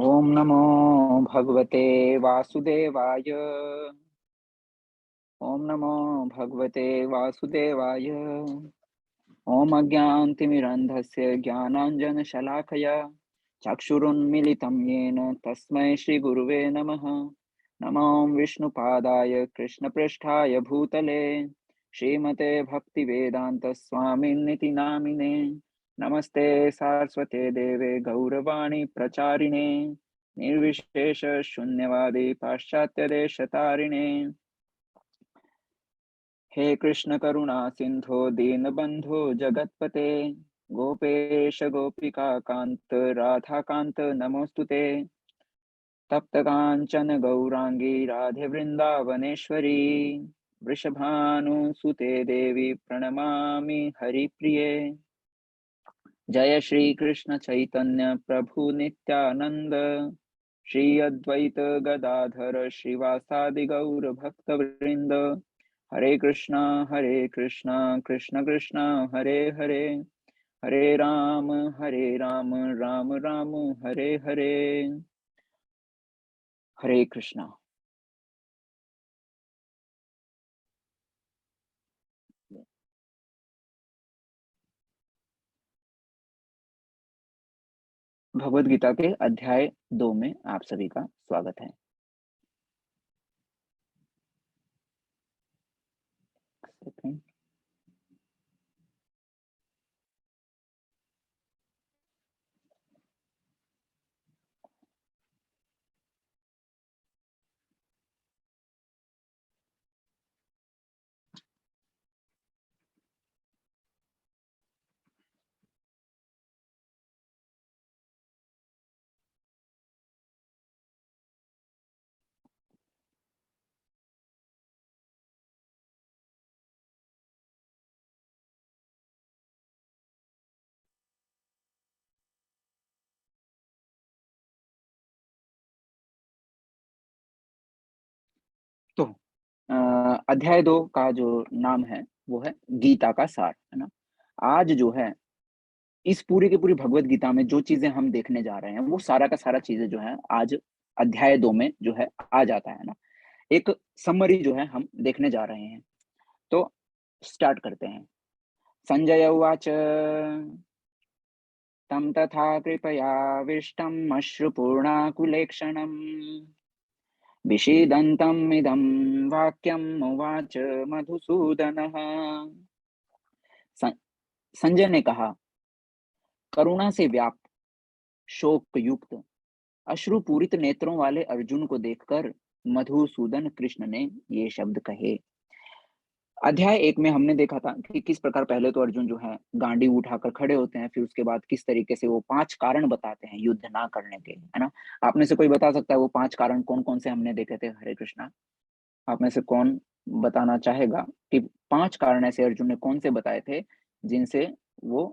ओम नमो भगवते वासुदेवाय। ओम नमो भगवते वासुदेवाय। ओम अज्ञानतिमिरन्धस्य ज्ञानाञ्जनशलाकया चक्षुरुन्मीलितं येन तस्मै श्रीगुरुवे नमः। नमो विष्णुपादाय कृष्णपृष्ठाय भूतले श्रीमते भक्तिवेदान्तस्वामिन्निति नामिने। नमस्ते सारस्वते देवे गौरवाणी प्रचारिणे निर्विशेष शून्यवादी पाश्चात्य देशतारिणे। हे कृष्ण करुणा सिंधो दीनबंधो जगतपते गोपेश गोपिका कांत राधा कांत नमोस्तुते। तप्त कांचन गौरांगी राधे वृंदावनेश्वरी वृषभानुसुते देवी प्रणमामि हरिप्रिये। जय श्री कृष्ण चैतन्य प्रभु नित्यानंद श्री अद्वैत गदाधर श्रीवासादि गौर भक्तवृंद। हरे कृष्णा कृष्ण कृष्ण हरे हरे हरे राम राम राम हरे हरे। हरे कृष्णा। भगवद गीता के अध्याय 2 में आप सभी का स्वागत है। तो अध्याय 2 का जो नाम है वो है गीता का सार, है ना। आज जो है इस पूरी की पूरी भगवत गीता में जो चीजें हम देखने जा रहे हैं वो सारा का सारा चीजें जो है आज अध्याय 2 में जो है आ जाता है ना। एक समरी जो है हम देखने जा रहे हैं। तो स्टार्ट करते हैं। संजय उवाच तं तथा कृपयाविष्टम् अश्रुपूर्णाकुलेक्षणम् विषीदन्तम् इदं वाक्यम् उवाच मधुसूदनः। संजय ने कहा, करुणा से व्याप्त शोक युक्त अश्रुपूरित नेत्रों वाले अर्जुन को देखकर मधुसूदन कृष्ण ने ये शब्द कहे। अध्याय 1 में हमने देखा था कि किस प्रकार पहले तो अर्जुन जो है गांडी उठाकर खड़े होते हैं, फिर उसके बाद किस तरीके से वो 5 कारण बताते हैं युद्ध ना करने के, है ना। आप में से कोई बता सकता है वो 5 कारण कौन कौन से हमने देखे थे? हरे कृष्णा। आप में से कौन बताना चाहेगा कि 5 कारण ऐसे अर्जुन ने कौन से बताए थे जिनसे वो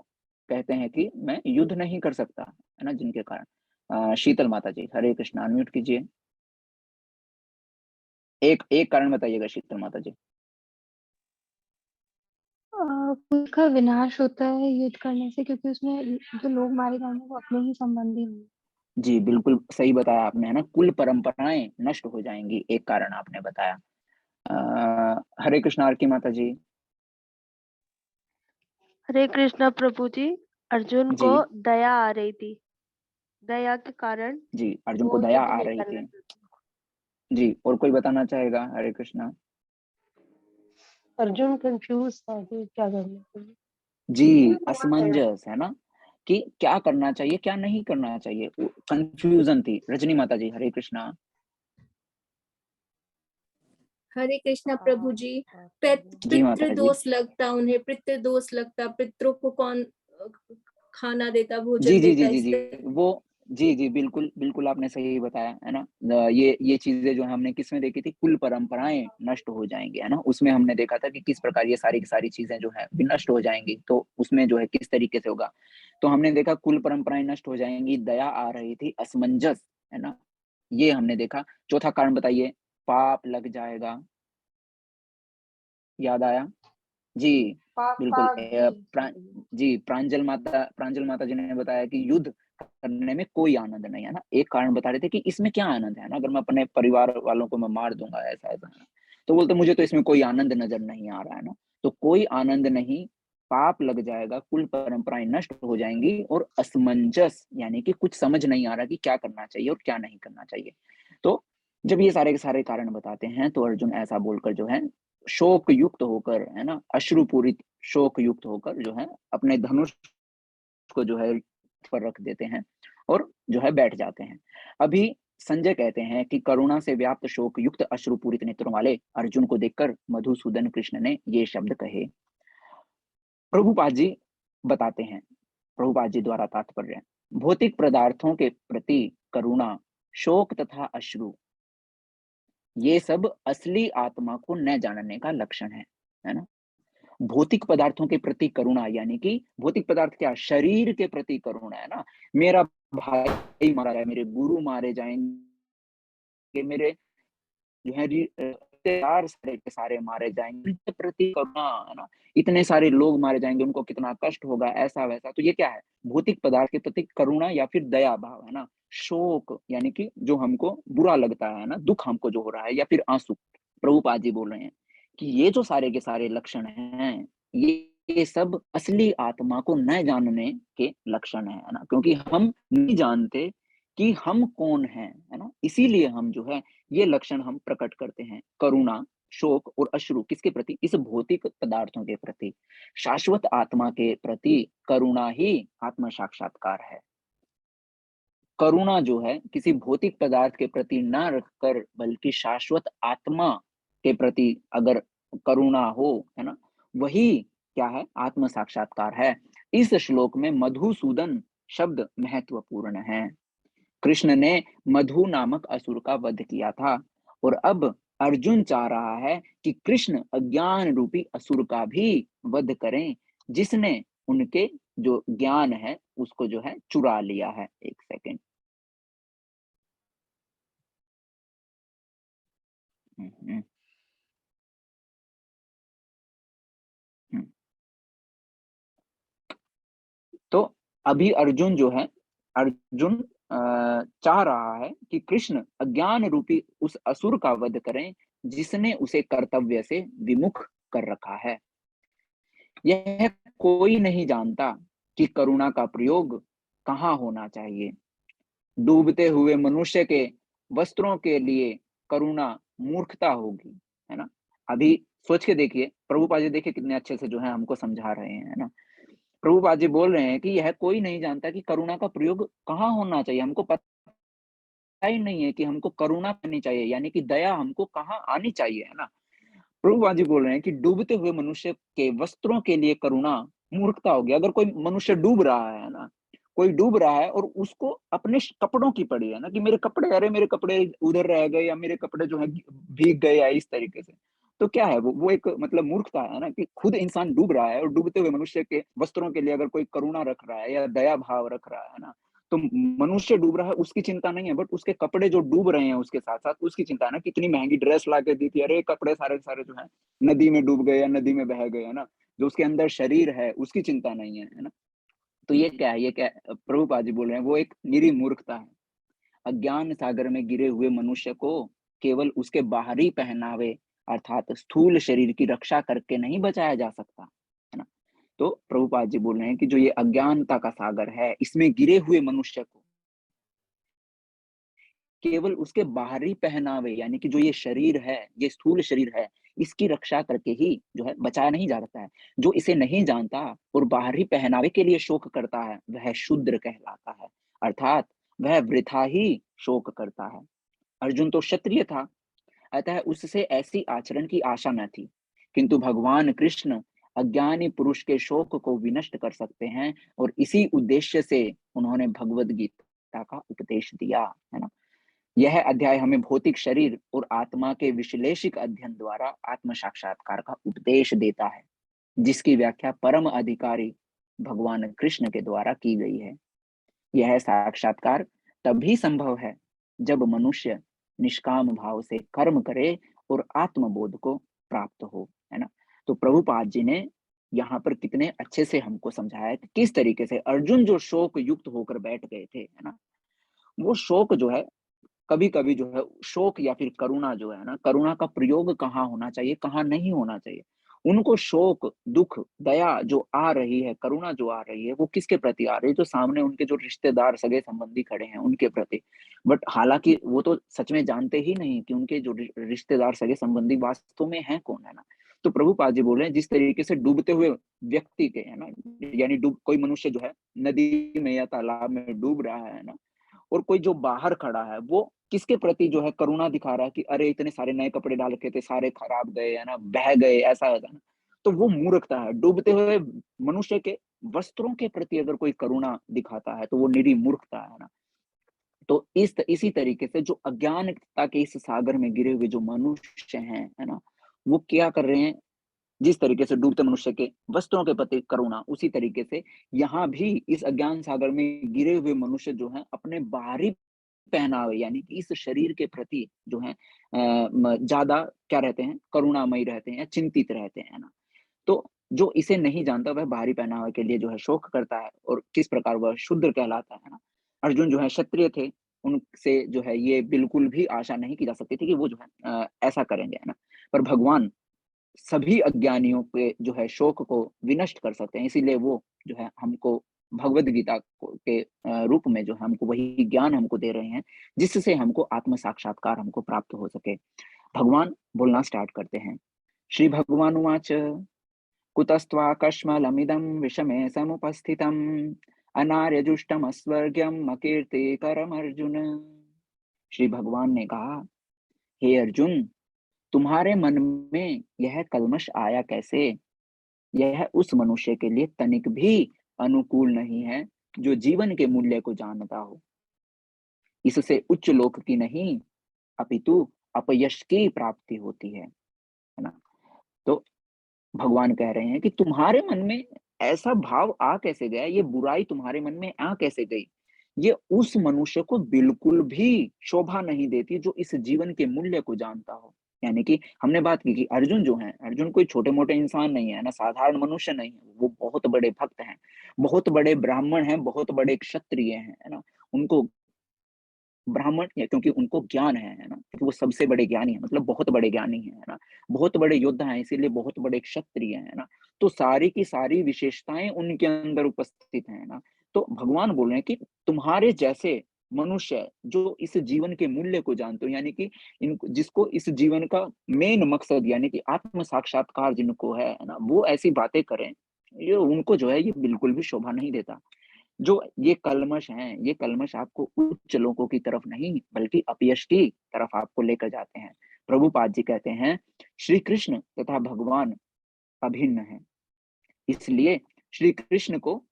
कहते हैं कि मैं युद्ध नहीं कर सकता, है ना, जिनके कारण। शीतल माता जी, हरे कृष्णा, अनम्यूट कीजिए। एक एक कारण बताइएगा शीतल माता जी। कुल का विनाश होता है युद्ध करने से, क्योंकि उसमें जो लोग मारे जाएंगे वो अपने ही संबंधी होंगे। जी बिल्कुल सही बताया आपने, है ना। कुल परंपराएं नष्ट हो जाएंगी, एक कारण आपने बताया। हरे कृष्णा आरती माता जी। हरे कृष्णा प्रभु जी। अर्जुन जी को दया आ रही थी, दया के कारण जी, अर्जुन को वो दया युद्ध आ नहीं रही करना थी। चाहते। जी, और कोई बताना चाहेगा? हरे कृष्णा। अर्जुन कंफ्यूज था कि क्या करना चाहिए। जी, असमंजस, है ना, कि क्या करना चाहिए क्या नहीं करना चाहिए, कंफ्यूजन थी। रजनी माता जी, हरे कृष्णा। हरे कृष्णा प्रभु जी। जी माता जी। पितृदोष लगता, उन्हें पितृदोष लगता, पितरों को कौन खाना देता, जी भोजन जी जी देता, जी इस जी, तरह। वो जी जी बिल्कुल बिल्कुल आपने सही बताया, है ना। ये चीजें जो हमने किसमें देखी थी, कुल परंपराएं नष्ट हो जाएंगी, है ना। उसमें हमने देखा था कि किस प्रकार ये सारी की सारी चीजें जो है भी नष्ट हो जाएंगी, तो उसमें जो है किस तरीके से होगा। तो हमने देखा कुल परंपराएं नष्ट हो जाएंगी, दया आ रही थी, असमंजस, है ना, ये हमने देखा। चौथा कारण बताइए। पाप लग जाएगा, याद आया? जी बिल्कुल। पापा भी जी प्रांजल माता जी ने बताया कि युद्ध करने में कोई आनंद नहीं है ना। एक कारण बता रहे थे कि इसमें क्या आनंद है ना, अगर मैं अपने परिवार वालों को मैं मार दूंगा ऐसा ऐसा है ना, तो बोलते मुझे तो इसमें कोई आनंद नजर नहीं आ रहा है ना। तो कोई आनंद नहीं, पाप लग जाएगा, कुल परंपराएं नष्ट हो जाएंगी और असमंजस यानी कि कुछ समझ नहीं आ रहा कि क्या करना चाहिए और क्या नहीं करना चाहिए। तो जब ये सारे के सारे कारण बताते हैं तो अर्जुन ऐसा बोलकर जो है शोक युक्त होकर है ना, अश्रुपूरित शोक युक्त होकर जो है अपने धनुष को जो है पर रख देते हैं और जो है बैठ जाते हैं। अभी संजय कहते हैं कि करुणा से व्याप्त शोक युक्त अश्रुपूरित नेत्रों वाले अर्जुन को देखकर मधुसूदन कृष्ण ने ये शब्द कहे। प्रभुपाद जी बताते हैं, प्रभुपाद जी द्वारा तात्पर्य, भौतिक पदार्थों के प्रति करुणा, शोक तथा अश्रु, ये सब असली आत्मा को न जानने का लक्षण है ना। भौतिक पदार्थों के प्रति करुणा यानी कि भौतिक पदार्थ क्या, शरीर के प्रति करुणा है ना। मेरा भाई मारा जाए, मेरे गुरु मारे जाएंगे, मेरे जो है रिश्तेदार सारे के सारे मारे जाएंगे, उनके प्रति करुणा है ना। इतने सारे लोग मारे जाएंगे, उनको कितना कष्ट होगा, ऐसा वैसा। तो ये क्या है, भौतिक पदार्थ के प्रति करुणा या फिर दया भाव है ना। शोक यानी कि जो हमको बुरा लगता है ना, दुख हमको जो हो रहा है, या फिर आंसू। प्रभुपाद जी बोल रहे हैं कि ये जो सारे के सारे लक्षण हैं, ये सब असली आत्मा को न जानने के लक्षण है ना। क्योंकि हम नहीं जानते कि हम कौन हैं, है ना, इसीलिए हम जो है ये लक्षण हम प्रकट करते हैं, करुणा, शोक और अश्रु। किसके प्रति, इस भौतिक पदार्थों के प्रति। शाश्वत आत्मा के प्रति करुणा ही आत्म साक्षात्कार है। करुणा जो है किसी भौतिक पदार्थ के प्रति ना रखकर बल्कि शाश्वत आत्मा के प्रति अगर करुणा हो, है ना, वही क्या है, आत्म साक्षात्कार है। इस श्लोक में मधुसूदन शब्द महत्वपूर्ण है। कृष्ण ने मधु नामक असुर का वध किया था और अब अर्जुन चाह रहा है कि कृष्ण अज्ञान रूपी असुर का भी वध करें, जिसने उनके जो ज्ञान है उसको जो है चुरा लिया है। एक सेकेंड। हम्म, हम्म। तो अभी अर्जुन जो है, अर्जुन चाह रहा है कि कृष्ण अज्ञान रूपी उस असुर का वध करें जिसने उसे कर्तव्य से विमुख कर रखा है। यह कोई नहीं जानता कि करुणा का प्रयोग कहाँ होना चाहिए। डूबते हुए मनुष्य के वस्त्रों के लिए करुणा मूर्खता होगी, है ना। अभी सोच के देखिए, प्रभुपाद जी देखिए कितने अच्छे से जो है हमको समझा रहे हैं, है ना। प्रभुपाद जी बोल रहे हैं कि यह कोई नहीं जानता कि करुणा का प्रयोग कहाँ होना चाहिए। हमको पता ही नहीं है कि हमको करुणा करनी चाहिए, यानी कि दया हमको कहाँ आनी चाहिए, है ना। प्रभुपाद जी बोल रहे हैं कि डूबते हुए मनुष्य के वस्त्रों के लिए करुणा मूर्खता होगी। अगर कोई मनुष्य डूब रहा है ना, कोई डूब रहा है और उसको अपने कपड़ों की पड़ी है ना, कि मेरे कपड़े, अरे मेरे कपड़े उधर रह गए, या मेरे कपड़े जो है भीग गए, या इस तरीके से। तो क्या है वो एक मतलब मूर्खता है ना, कि खुद इंसान डूब रहा है और डूबते हुए मनुष्य के वस्त्रों के लिए अगर कोई करुणा रख रहा है या दया भाव रख रहा है ना, तो मनुष्य डूब रहा है उसकी चिंता नहीं है, बट उसके कपड़े जो डूब रहे हैं उसके साथ साथ उसकी चिंता है ना। कितनी महंगी ड्रेस ला के दी थी, अरे कपड़े सारे सारे जो है नदी में डूब गए या नदी में बह गए, है ना। जो उसके अंदर शरीर है उसकी चिंता नहीं है ना। तो ये क्या है, ये क्या है? प्रभुपाद जी बोल रहे हैं वो एक निरी मूर्खता है। अज्ञान सागर में गिरे हुए मनुष्य को केवल उसके बाहरी पहनावे अर्थात स्थूल शरीर की रक्षा करके नहीं बचाया जा सकता, है ना। तो प्रभुपाद जी बोल रहे हैं कि जो ये अज्ञानता का सागर है, इसमें गिरे हुए मनुष्य को केवल उसके बाहरी पहनावे यानी कि जो ये शरीर है, ये स्थूल शरीर है, इसकी रक्षा करके ही जो है बचाया नहीं जा सकता है। जो इसे नहीं जानता और बाहरी पहनावे के लिए शोक करता है वह शूद्र कहलाता है, अर्थात वह वृथा ही शोक करता है। अर्जुन तो क्षत्रिय था, अतः उससे ऐसी आचरण की आशा न थी, किंतु भगवान कृष्ण अज्ञानी पुरुष के शोक को विनष्ट कर सकते हैं और इसी उद्देश्य से उन्होंने भगवद गीता का उपदेश दिया, है ना। यह अध्याय हमें भौतिक शरीर और आत्मा के विश्लेषिक अध्ययन द्वारा आत्म साक्षात्कार का उपदेश देता है, जिसकी व्याख्या परम अधिकारी भगवान कृष्ण के द्वारा की गई है। यह साक्षात्कार तभी संभव है जब मनुष्य निष्काम भाव से कर्म करे और आत्मबोध को प्राप्त हो, है ना। तो प्रभुपाद जी ने यहाँ पर कितने अच्छे से हमको समझाया है कि किस तरीके से अर्जुन जो शोक युक्त होकर बैठ गए थे, है ना? वो शोक जो है कभी-कभी जो है शोक या फिर करुणा जो है ना, करुणा का प्रयोग कहाँ होना चाहिए, कहाँ नहीं होना चाहिए। उनको शोक, दुःख, दया जो आ रही है, करुणा जो आ रही है, वो किसके प्रति आ रही है? जो सामने उनके जो रिश्तेदार, सगे-संबंधी खड़े हैं, उनके प्रति। बट हालाँकि वो तो सच में जानते ही नहीं कि उनके जो रिश्तेदार, सगे-संबंधी वास्तव में हैं कौन, है ना? तो प्रभुपाद जी बोल रहे हैं, जिस तरीके से डूबते हुए व्यक्ति के, है ना, यानी डूब कोई मनुष्य जो है, नदी में या तालाब में डूब रहा है ना? और कोई जो बाहर खड़ा है, वो किसके प्रति जो है करुणा दिखा रहा है कि अरे इतने सारे नए कपड़े डाल रखे थे, सारे खराब गए, है ना, बह गए, ऐसा है ना। तो वो मूर्खता है। डूबते हुए मनुष्य के वस्त्रों के प्रति अगर कोई करुणा दिखाता है, तो वो निरी मूर्खता है ना। तो इसी तरीके से जो अज्ञानता के इस सागर में गिरे हुए जो मनुष्य हैं, है ना, वो क्या कर रहे हैं, जिस तरीके से डूबते मनुष्य के वस्त्रों के प्रति करुणा, उसी तरीके से यहाँ भी इस अज्ञान सागर में गिरे हुए मनुष्य जो हैं, अपने बाहरी पहनावे यानी कि इस शरीर के प्रति जो है ज़्यादा क्या रहते हैं, करुणामयी रहते हैं या चिंतित रहते हैं ना। तो जो इसे नहीं जानता वह बाहरी पहनावे के लिए जो है शोक करता है और किस प्रकार वह शुद्र कहलाता है ना। अर्जुन जो है क्षत्रिय थे, उनसे जो है ये बिल्कुल भी आशा नहीं की जा सकती थी कि वो जो है ऐसा करेंगे, है ना। पर भगवान सभी अज्ञानियों के जो है शोक को विनष्ट कर सकते हैं। इसीलिए वो जो है हमको भगवद गीता के रूप में जो है हमको वही ज्ञान हमको दे रहे हैं, जिससे हमको आत्म साक्षात्कार हमको प्राप्त हो सके। भगवान बोलना स्टार्ट करते हैं। श्री भगवान उवाच कुतस्त्वाकश्मलमिदं विषमे समुपस्थितम् अनार्यजुष्टमस्वर्ग्यम् अकीर्तिकरमर्जुन। श्री भगवान ने कहा, हे अर्जुन, तुम्हारे मन में यह कल्मश आया कैसे? यह उस मनुष्य के लिए तनिक भी अनुकूल नहीं है जो जीवन के मूल्य को जानता हो। इससे उच्च लोक की नहीं अपितु अपयश की प्राप्ति होती है ना। तो भगवान कह रहे हैं कि तुम्हारे मन में ऐसा भाव आ कैसे गया, ये बुराई तुम्हारे मन में आ कैसे गई? ये उस मनुष्य को बिल्कुल भी शोभा नहीं देती जो इस जीवन के मूल्य को जानता हो। यानी कि हमने बात की कि अर्जुन जो हैं, अर्जुन कोई छोटे-मोटे इंसान नहीं है ना, साधारण मनुष्य नहीं है, वो बहुत बड़े भक्त हैं, बहुत बड़े ब्राह्मण हैं, बहुत बड़े क्षत्रिय हैं, है ना? उनको ब्राह्मण या क्योंकि उनको ज्ञान है ना? क्योंकि वो सबसे बड़े ज्ञानी हैं, मतलब बहुत बड़े ज्ञानी हैं, है ना? बहुत बड़े योद्धा हैं, इसीलिए बहुत बड़े क्षत्रिय हैं, है ना? तो सारी की सारी विशेषताएँ उनके अंदर उपस्थित हैं, है ना? तो भगवान बोल रहे हैं कि तुम्हारे जैसे मनुष्य जो इस जीवन के मूल्य को जानते हो, यानी कि इनको जिसको इस जीवन का मेन मकसद यानी कि आत्म साक्षात्कार जिनको है ना? वो ऐसी बातें करें, ये उनको जो है ये बिल्कुल भी शोभा नहीं देता। जो ये कल्मश हैं, ये कल्मश आपको उच्च लोगों की तरफ नहीं, बल्कि अपयश की तरफ आपको लेकर जाते हैं। प्रभुपाद जी कहते हैं, श्री कृष्ण तथा भगवान अभिन्न हैं। इसलिए श्री कृष्ण को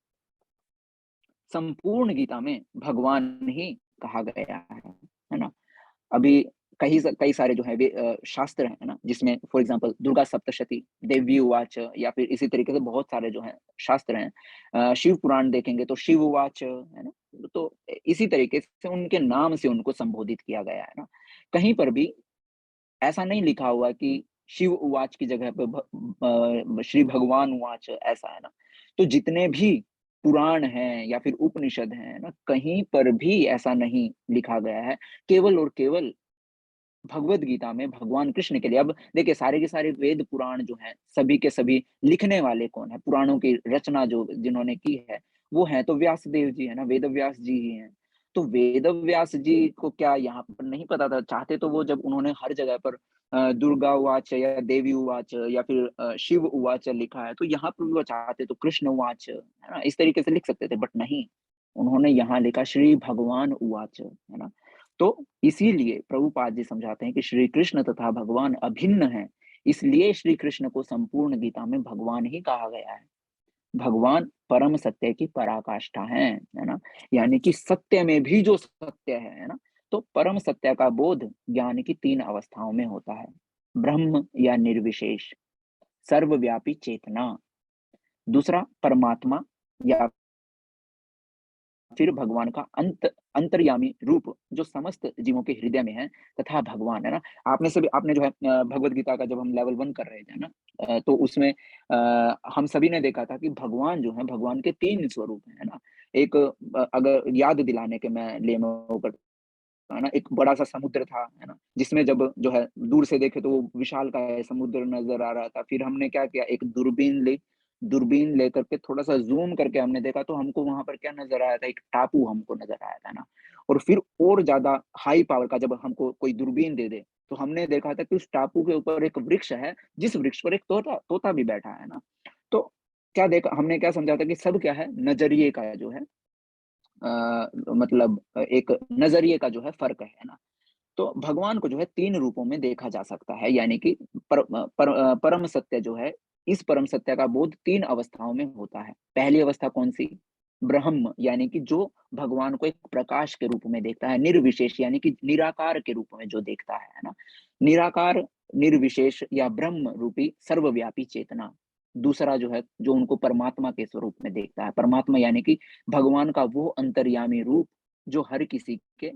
संपूर्ण गीता में भगवान ही कहा गया है ना? अभी कई सारे जो है वे शास्त्र हैं ना, जिसमें फॉर एग्जांपल दुर्गा सप्तशती, देवी उवाच या फिर इसी तरीके से बहुत सारे जो हैं शास्त्र हैं। शिव पुराण देखेंगे तो शिव उवाच है ना? तो इसी तरीके से उनके नाम से उनको संबोधित किया गया है ना। कहीं पर भी ऐसा नहीं लिखा हुआ कि शिव उवाच की जगह पे श्री भगवान उवाच ऐसा है ना। तो जितने भी पुराण हैं या फिर उपनिषद हैं ना, कहीं पर भी ऐसा नहीं लिखा गया है। केवल और केवल भगवद गीता में भगवान कृष्ण के लिए अब देखिए सारे के सारे वेद पुराण जो हैं, सभी के सभी लिखने वाले कौन है? पुराणों की रचना जो जिन्होंने की है, वो हैं तो व्यासदेव जी है ना, वेद व्यास जी ही हैं। तो वेद व्यास जी को क्या यहाँ पर नहीं पता था? चाहते तो वो जब उन्होंने हर जगह पर दुर्गा उवाच या देवी उवाच या फिर शिव उवाच लिखा है, तो यहाँ पर भी वो चाहते तो कृष्ण उवाच, है ना? इस तरीके से लिख सकते थे, बट नहीं, उन्होंने यहाँ लिखा श्री भगवान उवाच, है ना? तो इसीलिए प्रभुपाद जी समझाते हैं कि श्री कृष्ण तथा भगवान अभिन्न हैं, इसलिए श्री कृष्ण को संपूर्ण गीता में भगवान ही कहा गया है। भगवान परम सत्य की पराकाष्ठा है ना? यानी कि सत्य में भी जो सत्य है ना? तो परम सत्य का बोध ज्ञान की 3 अवस्थाओं में होता है। ब्रह्म या निर्विशेष, सर्वव्यापी चेतना, दूसरा परमात्मा या फिर भगवान का अंतर्यामी रूप जो समस्त जीवों के हृदय में है तथा भगवान है ना। आपने जो है भगवत गीता का जब हम लेवल 1 कर रहे थे ना, तो उसमें हम सभी ने देखा था कि भगवान जो है, भगवान के 3 स्वरूप हैं, है ना। एक अगर याद दिलाने के मैं लिए मैं वो करता है ना, एक बड़ा-सा समुद्र था, है ना? जिसमें जब जो है दूर से देखे तो वो विशालकाय समुद्र नज़र आ रहा था। फिर हमने क्या किया, एक दूरबीन लेकर के थोड़ा-सा ज़ूम करके हमने देखा तो हमको वहाँ पर क्या नज़र आया था, एक टापू हमको नज़र आया था ना। और फिर और ज़्यादा हाई पावर का जब हमको कोई दूरबीन दे दे, तो हमने देखा था कि उस टापू के ऊपर एक वृक्ष है, जिस वृक्ष पर एक तोता भी बैठा है ना। तो क्या देखा हमने, क्या समझा था कि सब क्या है, नज़रिए का जो है मतलब एक नज़रिए का जो है फ़र्क है ना? तो भगवान को जो है 3 रूपों में देखा जा सकता है, यानी कि परम सत्य जो है, इस परम सत्य का बोध 3 अवस्थाओं में होता है। पहली अवस्था कौन-सी? ब्रह्म, यानी कि जो भगवान को एक प्रकाश के रूप में देखता है, निर्विशेष यानी कि निराकार के रूप में जो देखता है ना? निराकार, निर्विशेष या ब्रह्म रूपी सर्वव्यापी चेतना। दूसरा जो है, जो उनको परमात्मा के स्वरूप में देखता है। परमात्मा यानी कि भगवान का वो अंतर्यामी रूप जो हर किसी के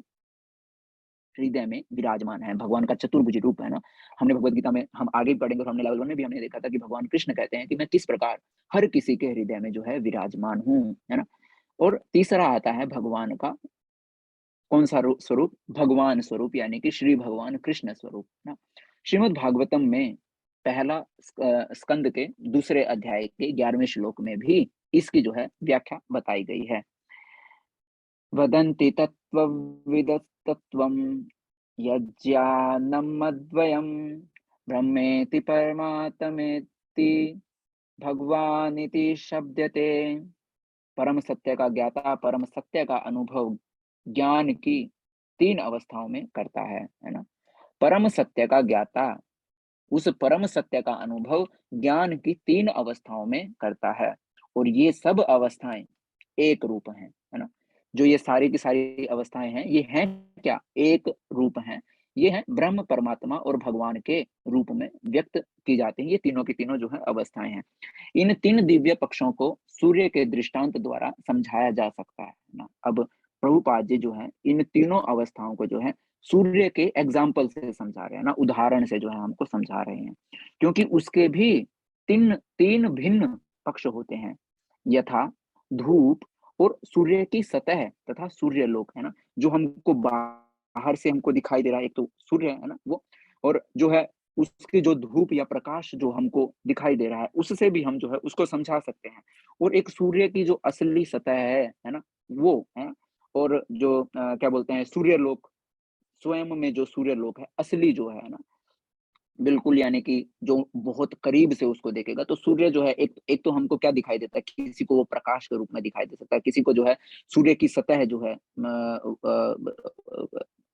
हृदय में विराजमान है, भगवान का चतुर्भुज रूप है ना। हमने भगवत गीता में हम आगे भी पढ़ेंगे और हमने लेवल 1 में भी हमने देखा था कि भगवान कृष्ण कहते हैं कि मैं किस प्रकार हर किसी के हृदय में जो है विराजमान हूँ, है ना? और तीसरा आता है भगवान का कौन-सा स्वरूप? भगवान स्वरूप, यानी कि श्री भगवान कृष्ण स्वरूप, है ना? श्रीमद् भागवतम में पहला स्कंद के दूसरे अध्याय के 11वें श्लोक में भी इसकी जो है व्याख्या बताई गई है। वदन्ति तत्त्वविदस्तत्त्वं यज्ञानमद्वयं ब्रह्मेति परमात्मेति भगवानिति शब्दते। परम सत्य का ज्ञाता परम सत्य का अनुभव ज्ञान की 3 अवस्थाओं में करता है ना? परम सत्य का ज्ञाता उस परम सत्य का अनुभव ज्ञान की 3 अवस्थाओं में करता है, और ये सब अवस्थाएँ एक रूप हैं, है ना? जो ये सारी की सारी अवस्थाएँ हैं, ये हैं क्या? एक रूप हैं। ये हैं ब्रह्म, परमात्मा और भगवान के रूप में व्यक्त की जाती हैं। ये तीनों की तीनों जो हैं अवस्थाएँ हैं। इन 3 दिव्य पक्षों को सूर्य के दृष्टांत द्वारा समझाया जा सकता है ना? अब प्रभुपाद जी जो हैं, इन तीनों अवस्थाओं को जो है सूर्य के एग्ज़ाम्पल से समझा रहे हैं ना, उदाहरण से जो है हमको समझा रहे हैं। क्योंकि उसके भी 3 भिन्न पक्ष होते हैं, यथा धूप और सूर्य की सतह तथा सूर्यलोक, है ना? जो हमको बाहर से हमको दिखाई दे रहा है, एक तो सूर्य है ना वो, और जो है उसकी जो धूप या प्रकाश जो हमको दिखाई दे रहा है, उससे भी हम जो है उसको समझा सकते हैं। और एक सूर्य की जो असली सतह है ना? वो, है ना? और जो क्या बोलते हैं, सूर्यलोक, स्वयं में जो सूर्यलोक है, असली जो है ना, बिल्कुल, यानी कि जो बहुत करीब से उसको देखेगा तो सूर्य जो है, एक एक तो हमको क्या दिखाई देता है, किसी को वो प्रकाश के रूप में दिखाई दे सकता है, किसी को जो है सूर्य की सतह जो है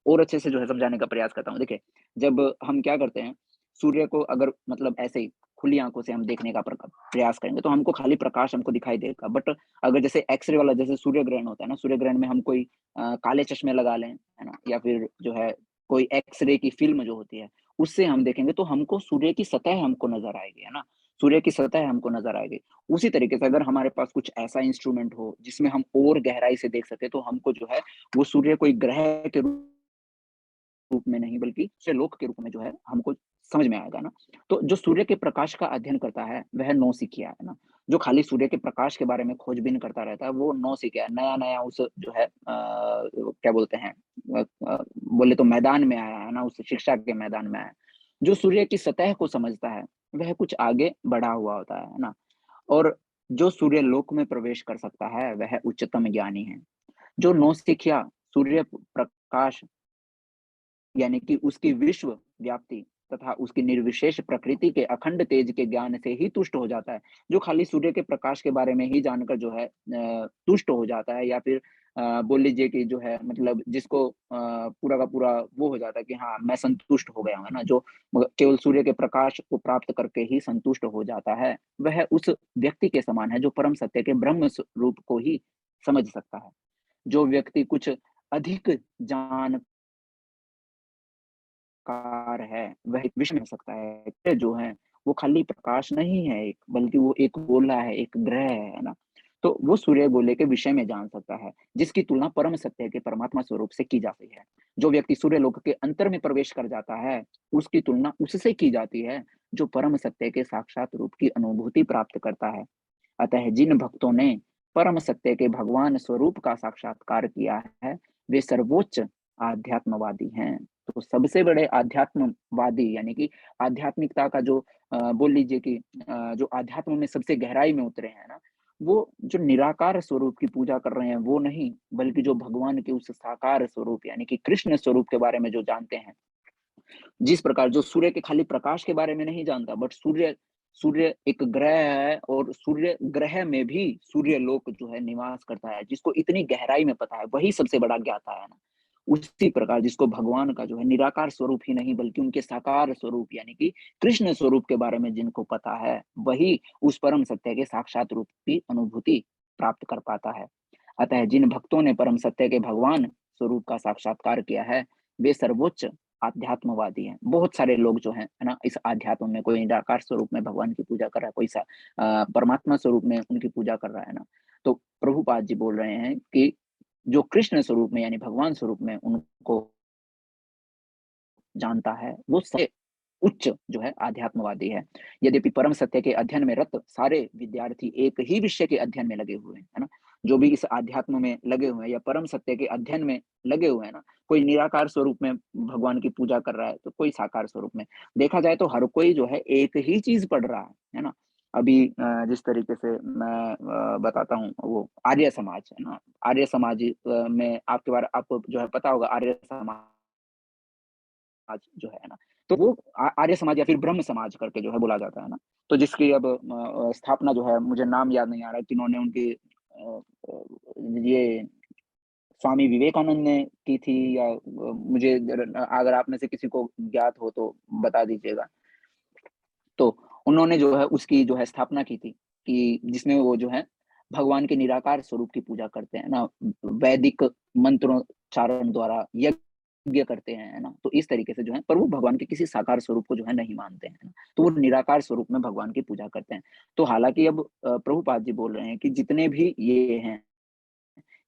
और अच्छे से जो है समझाने का प्रयास करता हूँ। देखिए, जब हम क्या करते हैं, सूर्य को अगर मतलब ऐसे ही खुली आँखों से हम देखने का प्रयास करेंगे तो हमको खाली प्रकाश हमको दिखाई देगा। बट अगर जैसे एक्स-रे वाला जैसे सूर्य ग्रहण होता है ना, सूर्य ग्रहण में हम कोई काले चश्मे लगा लें, है ना? या फिर जो है कोई एक्स-रे की फ़िल्म जो होती है, उससे हम देखेंगे तो हमको सूर्य की सतह हमको नज़र आएगी, है ना? सूर्य की सतह हमको नज़र आएगी। उसी तरीके से अगर हमारे पास कुछ ऐसा इंस्ट्रूमेंट हो, जिसमें हम और गहराई से देख सकें, तो हमको जो है वो सूर्य कोई ग्रह के रूप में नहीं, बल्कि सूर्यलोक के रूप में जो है हमको समझ में आएगा ना। तो जो सूर्य के प्रकाश का अध्ययन करता है, वह नौसिखिया है ना। जो खाली सूर्य के प्रकाश के बारे में खोजबीन करता रहता है, वो नौसिखिया है। नया-नया उस जो है क्या बोलते हैं, बोले तो मैदान में आया है ना, उस शिक्षा के मैदान में आया है। जो सूर्य की सतह को समझता है, वह कुछ आगे बढ़ा हुआ होता है ना। और जो सूर्यलोक में प्रवेश कर सकता है, वह उच्चतम ज्ञानी है। जो नौसिखिया सूर्य प्रकाश यानी कि उसकी विश्व व्याप्ति तथा उसकी निर्विशेष प्रकृति के अखंड तेज के ज्ञान से ही तुष्ट हो जाता है। जो खाली सूर्य के प्रकाश के बारे में ही जानकर जो है तुष्ट हो जाता है, या फिर बोल लीजिए कि जो है मतलब जिसको पूरा का पूरा वो हो जाता है कि हाँ, मैं संतुष्ट हो गया हूँ, है ना? जो केवल सूर्य के प्रकाश को प्राप्त करके ही संतुष्ट हो जाता है, वह उस व्यक्ति के समान है जो परम सत्य के ब्रह्म रूप को ही समझ सकता है। जो व्यक्ति कुछ अधिक जान कार है, वह एक विषय में हो सकता है। ये जो है, वो खाली प्रकाश नहीं है एक, बल्कि वो एक गोला है, एक ग्रह है ना? तो वो सूर्य गोले के विषय में जान सकता है, जिसकी तुलना परम सत्य के परमात्मा स्वरूप से की जाती है। जो व्यक्ति सूर्य लोक के अंतर में प्रवेश कर जाता है, उसकी तुलना उससे की जाती है जो परम सत्य के साक्षात रूप की अनुभूति प्राप्त करता है। अतः जिन भक्तों ने परम सत्य के भगवान स्वरूप का साक्षात्कार किया है, वे सर्वोच्च आध्यात्मवादी हैं। तो सबसे बड़े आध्यात्मवादी यानी कि आध्यात्मिकता का जो बोल लीजिए कि जो आध्यात्म में सबसे गहराई में उतरे हैं ना, वो जो निराकार स्वरूप की पूजा कर रहे हैं वो नहीं, बल्कि जो भगवान के उस साकार स्वरूप यानी कि कृष्ण स्वरूप के बारे में जो जानते हैं। जिस प्रकार जो सूर्य के खाली प्रकाश के बारे में नहीं जानता, बट सूर्य सूर्य एक ग्रह है और सूर्य ग्रह में भी सूर्य लोक जो है निवास करता है, जिसको इतनी गहराई में पता है, वही सबसे बड़ा ज्ञाता है ना। उसी प्रकार जिसको भगवान का जो है निराकार स्वरूप ही नहीं बल्कि उनके साकार स्वरूप यानी कि कृष्ण स्वरूप के बारे में जिनको पता है, वही उस परम सत्य के साक्षात रूप की अनुभूति प्राप्त कर पाता है। अतः जिन भक्तों ने परम सत्य के भगवान स्वरूप का साक्षात्कार किया है, वे सर्वोच्च आध्यात्मवादी हैं। बहुत सारे लोग जो हैं, है ना, इस आध्यात्म में कोई निराकार स्वरूप में भगवान की पूजा कर रहा है, कोई परमात्मा स्वरूप में उनकी पूजा कर रहा है ना। तो प्रभुपाद जी बोल रहे हैं कि जो कृष्ण स्वरूप में यानी भगवान स्वरूप में उनको जानता है, वो सबसे उच्च जो है आध्यात्मवादी है। यद्यपि परम सत्य के अध्ययन में रत सारे विद्यार्थी एक ही विषय के अध्ययन में लगे हुए हैं, है ना। जो भी इस आध्यात्म में लगे हुए हैं या परम सत्य के अध्ययन में लगे हुए हैं ना, कोई निराकार स्वरूप में भगवान की पूजा कर रहा है, तो कोई साकार स्वरूप में। देखा जाए तो हर कोई जो है एक ही चीज़ पढ़ रहा है ना। अभी जिस तरीके से मैं बताता हूँ, वो आर्य समाज है ना, आर्य समाज में आपके बारे आपको जो है पता होगा, आर्य समाज जो है ना, तो वो आर्य समाज या फिर ब्रह्म समाज करके जो है बोला जाता है ना। तो जिसकी अब स्थापना जो है मुझे नाम याद नहीं आ रहा है, किन्होंने उनकी ये स्वामी विवेकानंद ने की थी या मुझे अगर आप में से किसी को ज्ञात हो तो बता दीजिएगा। तो उन्होंने जो है उसकी जो है स्थापना की थी कि जिसमें वो जो है भगवान के निराकार स्वरूप की पूजा करते हैं ना, वैदिक मंत्रोच्चारण द्वारा यज्ञ करते हैं, है ना। तो इस तरीके से जो है, पर वो भगवान के किसी साकार स्वरूप को जो है नहीं मानते हैं, है ना। तो वो निराकार स्वरूप में भगवान की पूजा करते हैं। तो हालांकि अब प्रभुपाद जी बोल रहे हैं कि जितने भी ये हैं,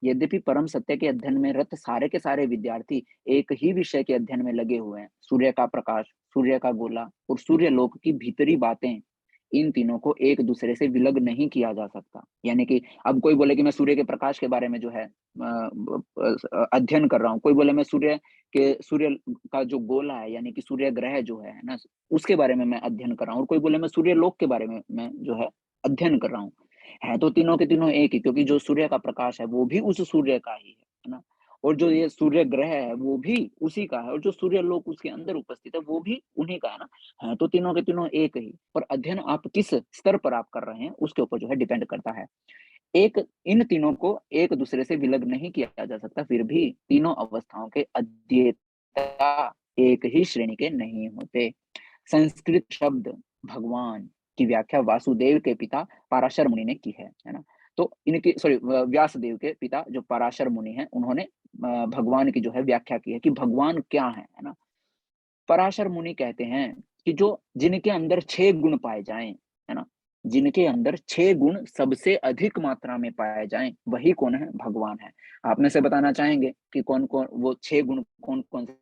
यद्यपि परम सत्य के अध्ययन में रत सारे के सारे विद्यार्थी एक ही विषय के अध्ययन में लगे हुए हैं, सूर्य का प्रकाश, सूर्य का गोला और सूर्य लोक की भीतरी बातें, इन तीनों को एक दूसरे से विलग नहीं किया जा सकता। यानी कि अब कोई बोले कि मैं सूर्य के प्रकाश के बारे में जो है अध्ययन कर रहा हूँ, कोई बोले मैं सूर्य का जो गोला है यानी कि सूर्य ग्रह जो है ना, उसके बारे में मैं अध्ययन कर रहा हूँ, और कोई बोले मैं सूर्य लोक के बारे में मैं जो है अध्ययन कर रहा हूँ। है तो तीनों के तीनों एक ही, क्योंकि जो सूर्य का प्रकाश है वो भी उस सूर्य का ही है ना। और जो ये सूर्य ग्रह है वो भी उसी का है, और जो सूर्य लोक उसके अंदर उपस्थित है वो भी उन्हीं का है ना। है तो तीनों के तीनों एक ही, पर अध्ययन आप किस स्तर पर आप कर रहे हैं उसके ऊपर जो है डिपेंड करता है। एक इन तीनों को एक दूसरे से विलग नहीं किया जा सकता, फिर भी तीनों अवस्थाओं के अध्येता एक ही श्रेणी के नहीं होते। संस्कृत शब्द भगवान की व्याख्या वासुदेव के पिता पराशर मुनि ने की है ना। तो इनकी व्यासदेव के पिता जो पराशर मुनि हैं, उन्होंने भगवान की जो है व्याख्या की है कि भगवान क्या है ना। पराशर मुनि कहते हैं कि जो जिनके अंदर 6 गुण पाए जाएं, है ना, जिनके अंदर 6 गुण सबसे अधिक मात्रा में पाए जाएं, वही कौन है? भगवान है। आप में से बताना चाहेंगे कि कौन कौन वो 6 गुण कौन कौन से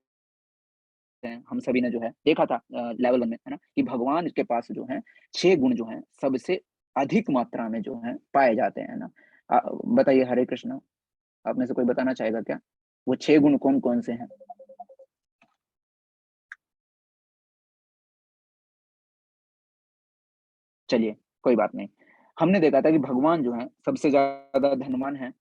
हैं? हम सभी ने जो है देखा था लेवल 1 में, है ना, कि भगवान के पास जो है 6 गुण जो हैं सबसे अधिक मात्रा में जो है पाए जाते हैं ना। बताइए, हरे कृष्णा, आप में से कोई बताना चाहेगा क्या? वो 6 गुण कौन-कौन से हैं? चलिए, कोई बात नहीं। हमने देखा था कि भगवान जो हैं सबसे ज़्यादा धनवान हैं,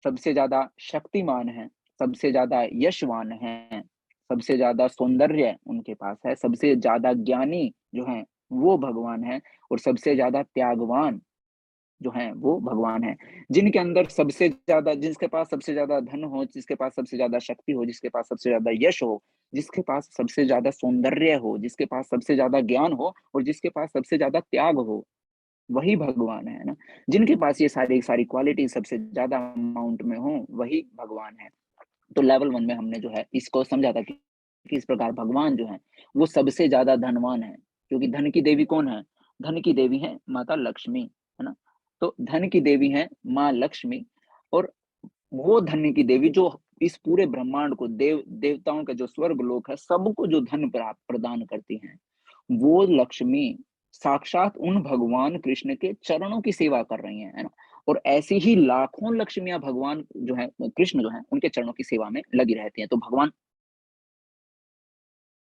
सबसे ज़्यादा शक्तिमान हैं, सबसे ज़्यादा यशवान हैं, सबसे ज़्यादा सौंदर्य उनके पास है, सबसे ज़्यादा ज्ञानी जो हैं वो भगवान हैं, और सबसे ज़्यादा त्यागवान जो हैं वो भगवान हैं। जिनके अंदर सबसे ज़्यादा जिसके पास सबसे ज़्यादा धन हो, जिसके पास सबसे ज़्यादा शक्ति हो, जिसके पास सबसे ज़्यादा यश हो, जिसके पास सबसे ज़्यादा सौंदर्य हो, जिसके पास सबसे ज़्यादा ज्ञान हो और जिसके पास सबसे ज़्यादा त्याग हो, वही भगवान है ना। जिनके पास ये सारी सारी क्वालिटी सबसे ज़्यादा अमाउंट में हो, वही भगवान है। तो लेवल 1 में हमने जो है इसको समझा था कि किस प्रकार भगवान जो है वो सबसे ज़्यादा धनवान है, क्योंकि धन की देवी कौन है? धन की देवी है माता लक्ष्मी, है ना? तो धन की देवी है माँ लक्ष्मी, और वो धन की देवी जो इस पूरे ब्रह्मांड को, देवताओं का जो स्वर्ग लोक है, सबको जो धन प्रदान करती हैं, वो लक्ष्मी साक्षात उन भगवान कृष्ण के चरणों की सेवा कर रही हैं, है ना। और ऐसी ही लाखों लक्ष्मियां भगवान जो है कृष्ण जो है उनके चरणों की सेवा में लगी रहती हैं। तो भगवान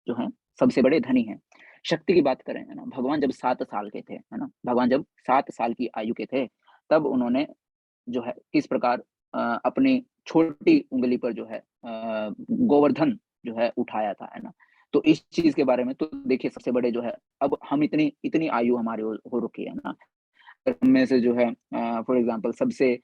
जो है सबसे बड़े धनी हैं। शक्ति की बात करें, है ना, भगवान जब 7 साल के थे, है ना, भगवान जब 7 साल की आयु के थे, तब उन्होंने जो है किस प्रकार अपनी छोटी उंगली पर जो है गोवर्धन जो है उठाया था, है ना। तो इस चीज के बारे में तो देखिए, सबसे बड़े जो है, अब हम इतनी इतनी आयु हमारी हो रखी है ना, में से जो है फॉर एग्जांपल सबसे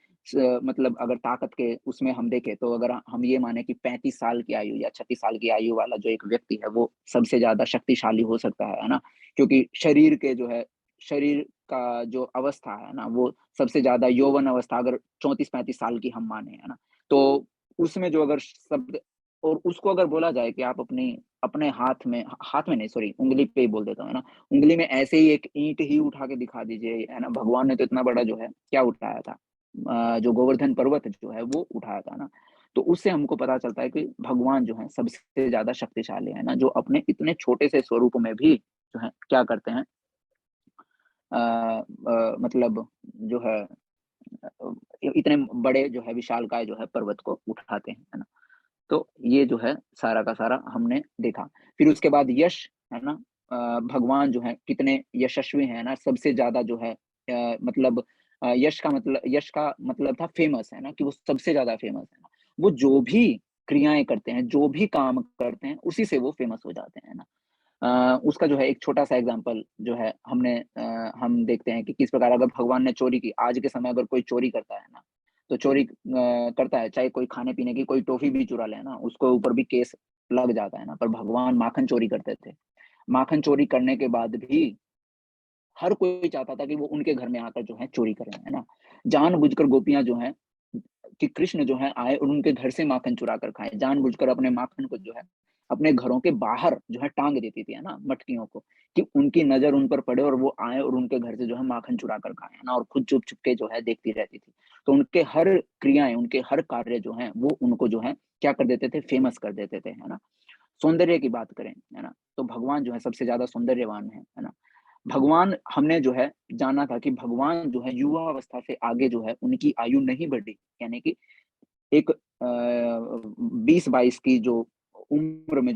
मतलब अगर ताकत के उसमें हम देखें, तो अगर हम ये माने कि 35 साल की आयु या 36 साल की आयु वाला जो एक व्यक्ति है, वो सबसे ज्यादा शक्तिशाली हो सकता है ना। क्योंकि शरीर के जो है, शरीर का जो अवस्था है ना, वो सबसे ज्यादा यौवन अवस्था अगर 34-35 साल की हम माने, है ना, तो उसमें जो अगर सब, और उसको अगर बोला जाए कि आप अपने हाथ में नहीं, सॉरी, उंगली पे ही बोल देता हूँ, है ना, उंगली में ऐसे ही एक ईंट ही उठा के दिखा दीजिए, है ना। भगवान ने तो इतना बड़ा जो है क्या उठाया था, जो गोवर्धन पर्वत जो है वो उठाया था ना। तो उससे हमको पता चलता है कि भगवान जो है सबसे ज्यादा शक्तिशाली है ना, जो अपने इतने छोटे से स्वरूप में भी जो है क्या करते हैं, मतलब जो है इतने बड़े जो है विशालकाय जो है पर्वत को उठाते हैं, है ना। तो ये जो है सारा का सारा हमने देखा। फिर उसके बाद यश, है ना, भगवान जो है कितने यशस्वी हैं ना, सबसे ज्यादा जो है मतलब यश का मतलब था फेमस, है ना, कि वो सबसे ज्यादा फेमस है ना। वो जो भी क्रियाएं करते हैं, जो भी काम करते हैं, उसी से वो फेमस हो जाते हैं ना। उसका जो है एक छोटा सा एग्जांपल जो है हम देखते हैं कि किस प्रकार अगर भगवान ने चोरी की, आज के समय अगर कोई चोरी करता है ना, तो चोरी करता है, चाहे कोई खाने पीने की कोई टॉफी भी चुरा ले ना, उसको ऊपर भी केस लग जाता है ना। पर भगवान माखन चोरी करते थे। माखन चोरी करने के बाद भी हर कोई चाहता था कि वो उनके घर में आकर जो है चोरी करें, है ना। जानबूझकर गोपियां जो है कि कृष्ण जो है आए और उनके घर से माखन चुरा कर खाएं, जानबूझकर अपने माखन को जो है अपने घरों के बाहर जो है टांग देती थी, है ना, मटकियों को, कि उनकी नजर उन पर पड़े और वो आए और उनके घर से जो है माखन चुरा कर खाएं, है ना, और खुद चुप चुप के जो है देखती रहती थी। तो उनके हर क्रियाएं, उनके हर कार्य जो है वो उनको जो है क्या कर देते थे, फेमस कर देते थे, है ना। सौंदर्य की बात करें, है ना, तो भगवान जो है सबसे ज्यादा सौंदर्यवान है ना। भगवान हमने जो है जाना था कि भगवान जो है युवा अवस्था से आगे जो है उनकी आयु नहीं बढ़ी, यानी कि एक 20-22 की जो उम्र में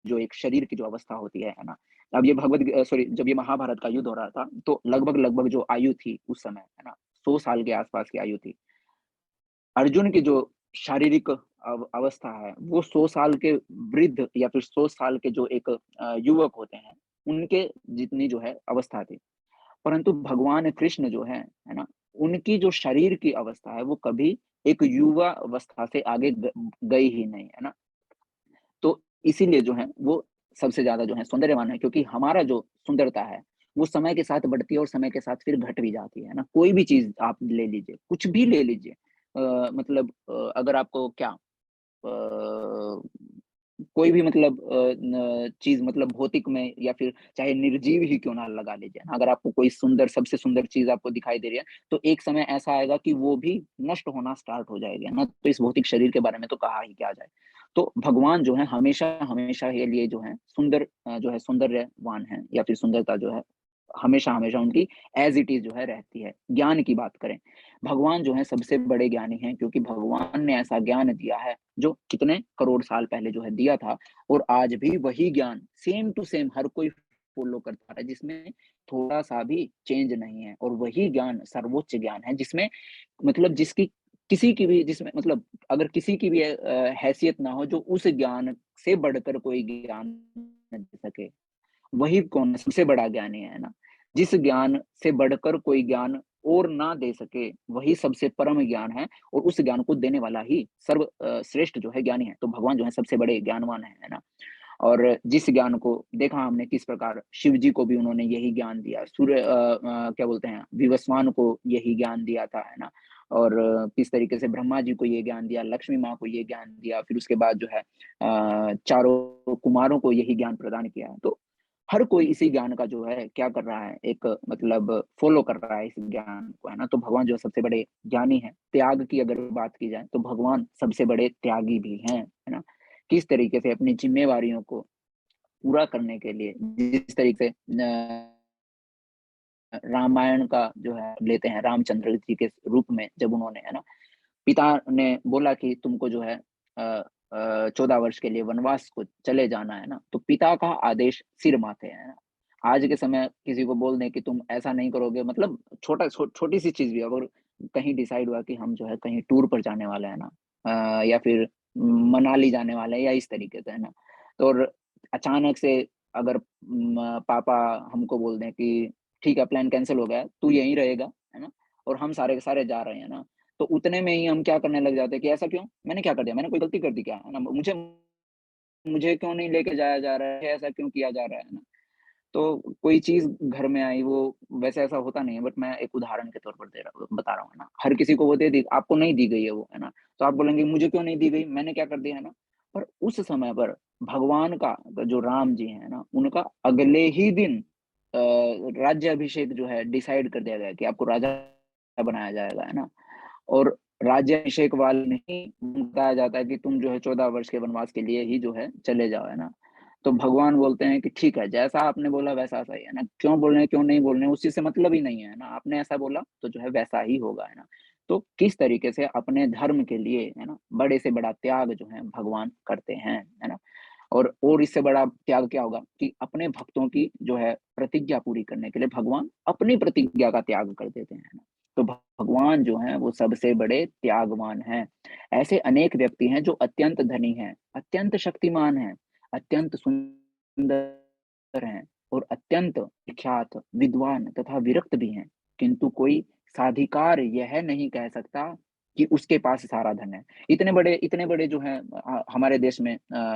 जो एक शरीर की जो अवस्था होती है ना। अब ये सॉरी, जब ये महाभारत का युद्ध हो रहा था, तो लगभग लगभग जो आयु थी उस समय, है ना, 100 साल के आसपास की आयु थी। अर्जुन की जो शारीरिक अवस्था है, वो 100 साल के वृद्ध या फिर 100 साल के जो एक युवक होते हैं, उनके जितनी जो है अवस्था थी। परंतु भगवान कृष्ण जो है ना, उनकी जो शरीर की अवस्था है, वो कभी एक युवा अवस्था से आगे गई ही नहीं, है ना। तो इसीलिए जो है वो सबसे ज्यादा जो है सौंदर्यवान है, क्योंकि हमारा जो सुंदरता है, वो समय के साथ बढ़ती है और समय के साथ फिर घट भी जाती है ना। कोई भी चीज आप ले लीजिए, कुछ भी ले लीजिए, मतलब अगर आपको क्या कोई भी मतलब चीज, मतलब भौतिक में या फिर चाहे निर्जीव ही क्यों ना लगा लीजिए ना, अगर आपको कोई सुंदर, सबसे सुंदर चीज आपको दिखाई दे रही है, तो एक समय ऐसा आएगा कि वो भी नष्ट होना स्टार्ट हो जाएगा ना। तो इस भौतिक शरीर के बारे में तो कहा ही क्या जाए। तो भगवान जो है हमेशा हमेशा के लिए जो है सुंदर, जो है सौंदर्यवान है, या फिर सुंदरता जो है हमेशा हमेशा उनकी एज इट इज जो है रहती है। ज्ञान की बात करें, भगवान जो है सबसे बड़े ज्ञानी हैं, क्योंकि भगवान ने ऐसा ज्ञान दिया है जो कितने करोड़ साल पहले जो है दिया था, और आज भी वही ज्ञान सेम टू सेम हर कोई फॉलो करता है, जिसमें थोड़ा सा भी चेंज नहीं है। और वही ज्ञान सर्वोच्च ज्ञान है, जिसमें मतलब जिसकी किसी की भी, जिसमें मतलब अगर किसी की भी हैसियत ना हो जो उस ज्ञान से बढ़कर कोई ज्ञान दे सके, वही कौन सबसे बड़ा ज्ञानी है ना। जिस ज्ञान से बढ़कर कोई ज्ञान और ना दे सके, वही सबसे परम ज्ञान है, और उस ज्ञान को देने वाला ही सर्व श्रेष्ठ जो है ज्ञानी है। तो भगवान जो है सबसे बड़े ज्ञानवान है ना। और जिस ज्ञान को देखा हमने किस प्रकार शिव जी को भी उन्होंने यही ज्ञान दिया, क्या बोलते हैं, विवस्वान को यही ज्ञान दिया था, है ना। और किस तरीके से ब्रह्मा जी को ये ज्ञान दिया, लक्ष्मी माँ को ये ज्ञान दिया, फिर उसके बाद जो है चारों कुमारों को यही ज्ञान प्रदान किया है। तो हर कोई इसी ज्ञान का जो है क्या कर रहा है, एक मतलब फॉलो कर रहा है इस ज्ञान को, है ना। तो भगवान जो सबसे बड़े ज्ञानी हैं। त्याग की अगर बात की जाए तो भगवान सबसे बड़े त्यागी भी हैं, है ना। किस तरीके से अपनी जिम्मेवारियों को पूरा करने के लिए जिस तरीके से रामायण का जो है लेते हैं, रामचंद्र जी के रूप में जब उन्होंने, है ना, पिता ने बोला कि तुमको जो है 14 वर्ष के लिए वनवास को चले जाना है ना, तो पिता का आदेश सिर माथे है ना। आज के समय किसी को बोल दें कि तुम ऐसा नहीं करोगे, मतलब छोटी सी चीज भी अगर कहीं डिसाइड हुआ कि हम जो है कहीं टूर पर जाने वाले हैं ना, या फिर मनाली जाने वाले हैं या इस तरीके से, है ना, तो और अचानक से अगर पापा हमको बोल दें कि ठीक है प्लान कैंसिल हो गया है, तू यहीं रहेगा, है ना, और हम सारे के सारे जा रहे हैं ना, तो उतने में ही हम क्या करने लग जाते हैं कि ऐसा क्यों? मैंने क्या कर दिया? मैंने कोई गलती कर दी क्या? है ना? मुझे मुझे क्यों नहीं लेके जाया जा रहा है? ऐसा क्यों किया जा रहा है ना? तो कोई चीज़ घर में आई, वो वैसे ऐसा होता नहीं है, बट मैं एक उदाहरण के तौर पर बता रहा हूँ, है ना। हर किसी को वो दे दी, आपको नहीं दी गई है वो, है ना? तो आप बोलेंगे मुझे क्यों नहीं दी गई? मैंने क्या कर दिया, है ना? पर उस समय पर भगवान का जो राम जी हैं ना, उनका अगले ही दिन राज्याभिषेक जो है डिसाइड कर दिया गया कि आपको राजा बनाया जाएगा, है ना। और राज्याभिषेक वाले नहीं बताया जाता है कि तुम जो है 14 वर्ष के वनवास के लिए ही जो है चले जाओ, है ना। तो भगवान बोलते हैं कि ठीक है, जैसा आपने बोला वैसा सही है ना, क्यों बोल रहे हैं क्यों नहीं बोल रहे हैं उस चीज से मतलब ही नहीं है ना, आपने ऐसा बोला तो जो है वैसा ही होगा, है ना। तो किस तरीके से अपने धर्म के लिए, है ना, बड़े से बड़ा त्याग जो है भगवान करते हैं, है ना। और इससे बड़ा त्याग क्या होगा कि अपने भक्तों की जो है प्रतिज्ञा पूरी करने के लिए भगवान अपनी प्रतिज्ञा का त्याग कर देते हैं, है ना। तो भगवान जो हैं वो सबसे बड़े त्यागवान हैं। ऐसे अनेक व्यक्ति हैं जो अत्यंत धनी हैं, अत्यंत शक्तिमान हैं, अत्यंत सुंदर हैं और अत्यंत विख्यात, विद्वान तथा विरक्त भी हैं। किंतु कोई साधिकार यह नहीं कह सकता कि उसके पास सारा धन है। इतने बड़े जो हैं हमारे देश में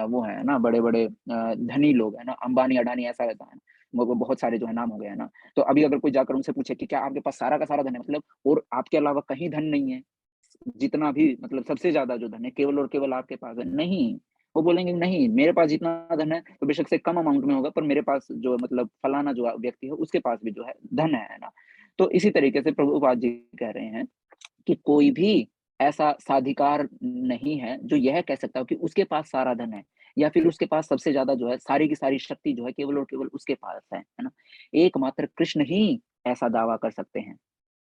वो है ना, बड़े-बड़े धनी लोग हैं ना, अंबानी, अडानी ऐसा रहता है ना, वो बहुत सारे जो है नाम हो गए हैं ना। तो अभी अगर कोई जाकर उनसे पूछे कि क्या आपके पास सारा का सारा धन है, मतलब और आपके अलावा कहीं धन नहीं है? जितना भी मतलब सबसे ज़्यादा जो धन है केवल और केवल आपके पास है? नहीं, वो बोलेंगे नहीं, मेरे पास जितना धन है तो बेशक से कम अमाउंट में होगा, पर मेरे पास जो मतलब फलाना जो व्यक्ति है उसके पास भी जो है धन है ना। तो इसी तरीके से प्रभुपाद जी कह रहे हैं कि कोई भी ऐसा साधिकार नहीं है जो यह कह सकता हो कि उसके पास सारा धन है या फिर उसके पास सबसे ज्यादा जो है सारी की सारी शक्ति जो है केवल और केवल उसके पास है ना। एकमात्र कृष्ण ही ऐसा दावा कर सकते हैं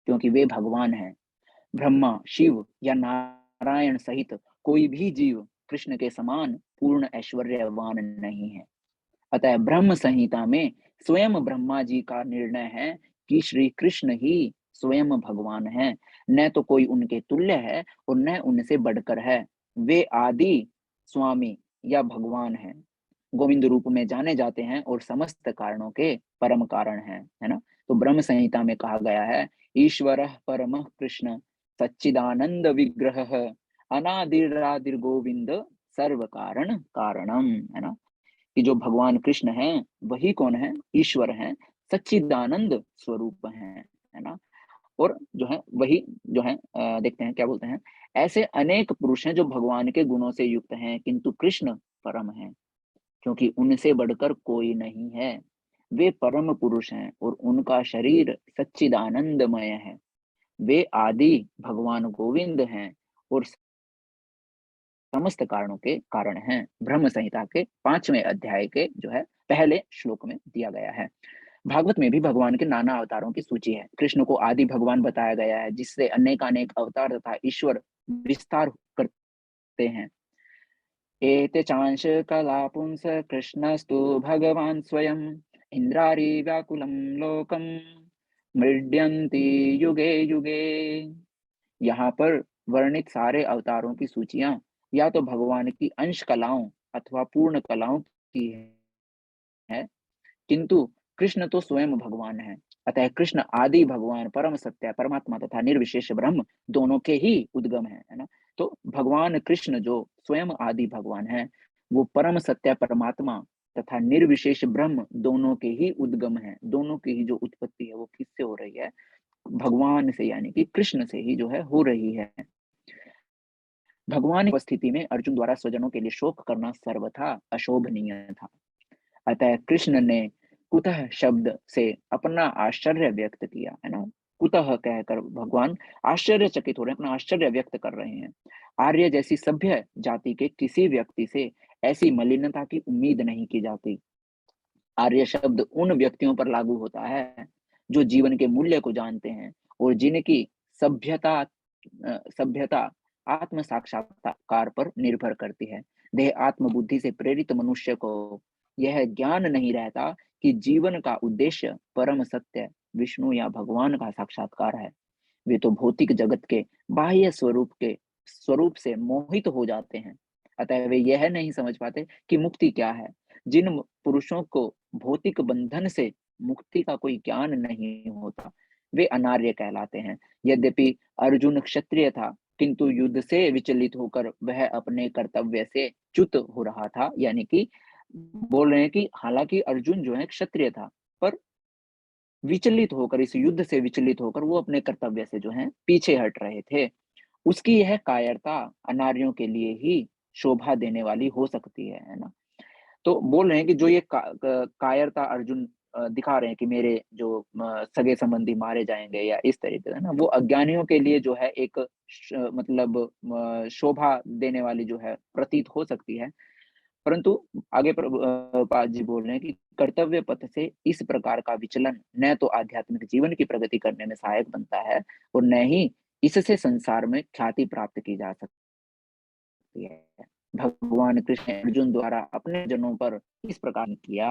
क्योंकि वे भगवान हैं। ब्रह्मा, शिव या नारायण सहित कोई भी जीव कृष्ण के समान पूर्ण ऐश्वर्यवान नहीं है। अतः ब्रह्म संहिता में स्वयं ब्रह्मा जी का निर्णय है कि श्री कृष्ण ही स्वयं भगवान हैं, न तो कोई उनके तुल्य है और न उनसे बढ़कर है। वे आदि स्वामी या भगवान हैं, गोविंद रूप में जाने जाते हैं और समस्त कारणों के परम कारण हैं, है ना। तो ब्रह्म संहिता में कहा गया है ईश्वरः परमः कृष्ण सच्चिदानंद विग्रह अनादिरादिर गोविंद सर्व कारण कारणम, है ना। कि जो भगवान कृष्ण हैं वही कौन है? ईश्वर हैं, सच्चिदानंद स्वरूप हैं, है ना। और जो है वही जो है देखते हैं क्या बोलते हैं, ऐसे अनेक पुरुष हैं जो भगवान के गुणों से युक्त हैं किंतु कृष्ण परम हैं क्योंकि उनसे बढ़कर कोई नहीं है। वे परम पुरुष हैं और उनका शरीर सच्चिदानंदमय है। वे आदि भगवान गोविंद हैं और समस्त कारणों के कारण हैं। ब्रह्म संहिता के 5वें अध्याय के जो है पहले श्लोक में दिया गया है। भागवत में भी भगवान के नाना अवतारों की सूची है। कृष्ण को आदि भगवान बताया गया है जिससे अनेकानेक अवतार तथा ईश्वर विस्तार करते हैं। एते चांश कलापुंस कृष्णस्तु भगवान स्वयं इंद्रारी व्याकुलम लोकम मृड्यन्ति युगे युगे। यहाँ पर वर्णित सारे अवतारों की सूचियां या तो भगवान की अंश कलाओं अथवा पूर्ण कलाओं की है, किंतु कृष्ण तो स्वयं भगवान है। अतः कृष्ण आदि भगवान परम सत्य परमात्मा तथा निर्विशेष ब्रह्म दोनों के ही उद्गम है ना। तो भगवान कृष्ण जो स्वयं आदि भगवान है वो परम सत्य परमात्मा तथा निर्विशेष ब्रह्म दोनों के ही उद्गम है। दोनों की ही जो उत्पत्ति है वो किससे हो रही है? भगवान से, यानी कि कृष्ण से ही जो है हो रही है। भगवान की उपस्थिति में अर्जुन द्वारा स्वजनों के लिए शोक करना सर्वथा अशोभनीय था। अतः कृष्ण ने कुतः शब्द से अपना आश्चर्य व्यक्त किया, है ना। कुतः कहकर भगवान आश्चर्यचकित हो रहे हैं, अपना आश्चर्य व्यक्त कर रहे हैं। आर्य जैसी सभ्य जाति के किसी व्यक्ति से ऐसी मलिनता की उम्मीद नहीं की जाती। आर्य शब्द उन व्यक्तियों पर लागू होता है जो जीवन के मूल्य को जानते हैं और जिनकी सभ्यता सभ्यता आत्म साक्षात्कार पर निर्भर करती है। देह आत्म बुद्धि से प्रेरित मनुष्य को यह ज्ञान नहीं रहता कि जीवन का उद्देश्य परम सत्य विष्णु या भगवान का साक्षात्कार है। वे तो भौतिक जगत के बाह्य स्वरूप से मोहित हो जाते हैं। अतः वे यह नहीं समझ पाते कि मुक्ति क्या है। जिन पुरुषों को भौतिक बंधन से मुक्ति का कोई ज्ञान नहीं होता, वे अनार्य कहलाते हैं। यद्यपि अर्जुन क्षत्रिय था, किंतु युद्ध से विचलित होकर वह अपने कर्तव्य से च्युत हो रहा था। यानी कि बोल रहे हैं कि हालांकि अर्जुन जो है क्षत्रिय था, पर विचलित होकर, इस युद्ध से विचलित होकर वो अपने कर्तव्य से जो है पीछे हट रहे थे। उसकी यह कायरता अनार्यों के लिए ही शोभा देने वाली हो सकती है ना। तो बोल रहे हैं कि जो ये कायरता अर्जुन दिखा रहे हैं कि मेरे जो सगे संबंधी मारे जाएंगे या इस तरीके से ना, वो अज्ञानियों के लिए जो है एक मतलब शोभा देने वाली जो है प्रतीत हो सकती है। परंतु आगे पाद जी बोल रहे हैं कि कर्तव्य पथ से इस प्रकार का विचलन न तो आध्यात्मिक जीवन की प्रगति करने में सहायक बनता है और न ही इससे संसार में ख्याति प्राप्त की जा सकती है। भगवान कृष्ण अर्जुन द्वारा अपने जनों पर इस प्रकार किया।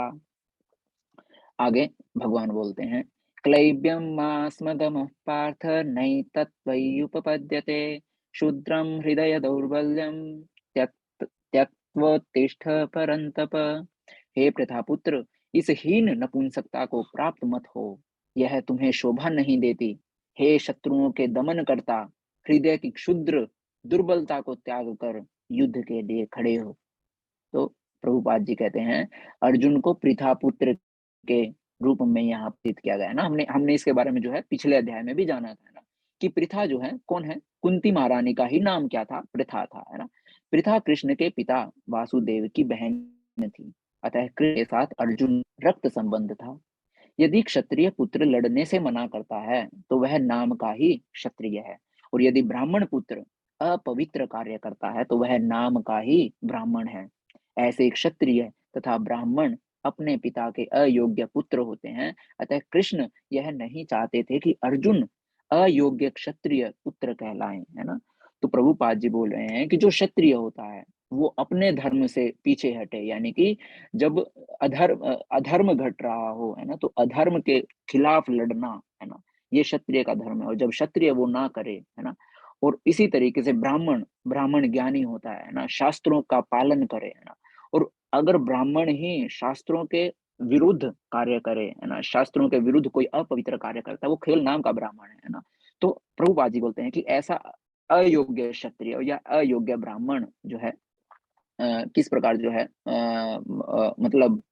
आगे भगवान बोलते हैं, क्लैब्यम मास्मदम पार्थ नैतत्त्वय्युपपद्यते क्षुद्रम हृदय दौर्बल्यम त्यक्त्वोत्तिष्ठ परन्तप। हे प्रथापुत्र, इस हीन नपुंसकता को प्राप्त मत हो, यह तुम्हें शोभा नहीं देती। हे शत्रुओं के दमन करता, हृदय की क्षुद्र दुर्बलता को त्याग कर युद्ध के लिए खड़े हो। तो प्रभुपाद जी कहते हैं, अर्जुन को पृथापुत्र के रूप में यहाँ प्रेरित किया गया है ना। हमने हमने इसके बारे में जो है पिछले अध्याय में भी जाना था ना, कि पृथा जो है कौन है, कुंती महारानी का ही नाम क्या था, पृथा था, है ना। पृथा कृष्ण के पिता वासुदेव की बहन थी, अतः कृष्ण के साथ अर्जुन रक्त संबंध था। यदि क्षत्रिय पुत्र लड़ने से मना करता है तो वह नाम का ही क्षत्रिय है, और यदि ब्राह्मण पुत्र अपवित्र कार्य करता है तो वह नाम का ही ब्राह्मण है। ऐसे क्षत्रिय तथा ब्राह्मण अपने पिता के अयोग्य पुत्र होते हैं। अतः कृष्ण यह नहीं चाहते थे कि अर्जुन अयोग्य क्षत्रिय पुत्र कहलाएं, है ना। तो प्रभुपाद जी बोल रहे हैं कि जो क्षत्रिय होता है वो अपने धर्म से पीछे हटे, यानी कि जब अधर्म घट रहा हो, है ना, तो अधर्म के खिलाफ लड़ना, है ना, ये क्षत्रिय का धर्म है। और जब क्षत्रिय वो ना करे, है ना, और इसी तरीके से ब्राह्मण ब्राह्मण ज्ञानी होता है ना, शास्त्रों का पालन करे, है ना। और अगर ब्राह्मण ही शास्त्रों के विरुद्ध कार्य करे, है ना, शास्त्रों के विरुद्ध कोई अपवित्र कार्य करता है, वो केवल नाम का ब्राह्मण है ना। तो प्रभुपाद जी बोलते हैं कि ऐसा अयोग्य क्षत्रिय या अयोग्य ब्राह्मण जो है किस प्रकार जो है मतलब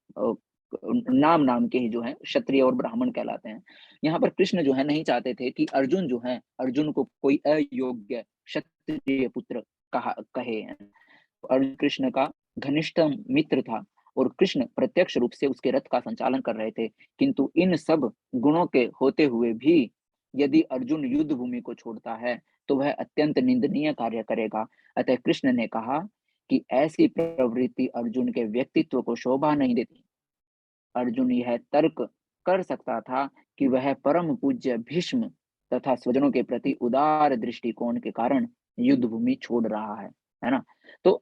नाम नाम के ही जो है क्षत्रिय और ब्राह्मण कहलाते हैं। यहाँ पर कृष्ण जो है नहीं चाहते थे कि अर्जुन जो है, अर्जुन को कोई अयोग्य क्षत्रिय पुत्र कहे। अर्जुन कृष्ण का घनिष्ठ मित्र था और कृष्ण प्रत्यक्ष रूप से उसके रथ का संचालन कर रहे थे। किंतु इन सब गुणों के होते हुए भी यदि अर्जुन युद्ध भूमि को छोड़ता है तो वह अत्यंत निंदनीय कार्य करेगा। अतः कृष्ण ने कहा कि ऐसी प्रवृत्ति अर्जुन के व्यक्तित्व को शोभा नहीं देती। अर्जुन यह तर्क कर सकता था कि वह परम पूज्य भीष्म तथा स्वजनों के प्रति उदार दृष्टिकोण के कारण युद्ध भूमि छोड़ रहा है ना। तो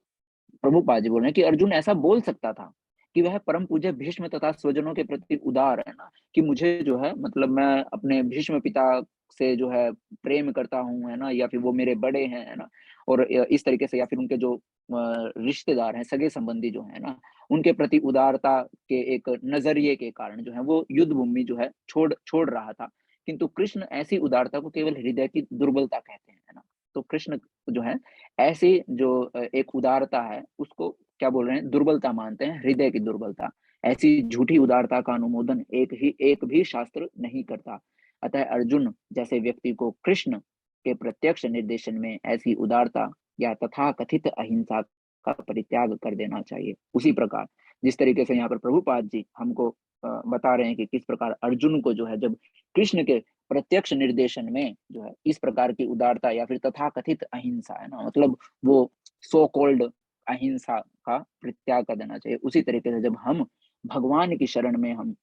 प्रभुपाद जी बोल रहे हैं कि अर्जुन ऐसा बोल सकता था कि वह परम पूज्य भीष्म तथा स्वजनों के प्रति उदार है ना, कि मुझे जो है मतलब मैं अपने भीष्म पिता से जो है प्रेम करता हूँ, है ना, या फिर वो मेरे बड़े हैं, है ना, और इस तरीके से, या फिर उनके जो रिश्तेदार हैं, सगे संबंधी जो है ना, उनके प्रति उदारता के एक नजरिए के कारण जो है वो युद्ध भूमि जो है छोड़ छोड़ रहा था। किंतु कृष्ण ऐसी उदारता को केवल हृदय की दुर्बलता कहते हैं, है ना। तो कृष्ण जो है ऐसी जो एक उदारता है उसको क्या बोल रहे हैं, दुर्बलता मानते हैं, हृदय की दुर्बलता। ऐसी झूठी उदारता का अनुमोदन एक भी शास्त्र नहीं करता। अतः अर्जुन जैसे व्यक्ति को कृष्ण के प्रत्यक्ष निर्देशन में ऐसी उदारता या तथा कथित अहिंसा का परित्याग कर देना चाहिए। उसी प्रकार जिस तरीके से यहाँ पर प्रभुपाद जी हमको बता रहे हैं कि किस प्रकार अर्जुन को जो है जब कृष्ण के प्रत्यक्ष निर्देशन में जो है इस प्रकार की उदारता या फिर तथाकथित अहिंसा है ना, मतलब वो सो कॉल्ड अहिंसा का परित्याग कर देना चाहिए। उसी तरीके से जब हम भगवान की शरण में हम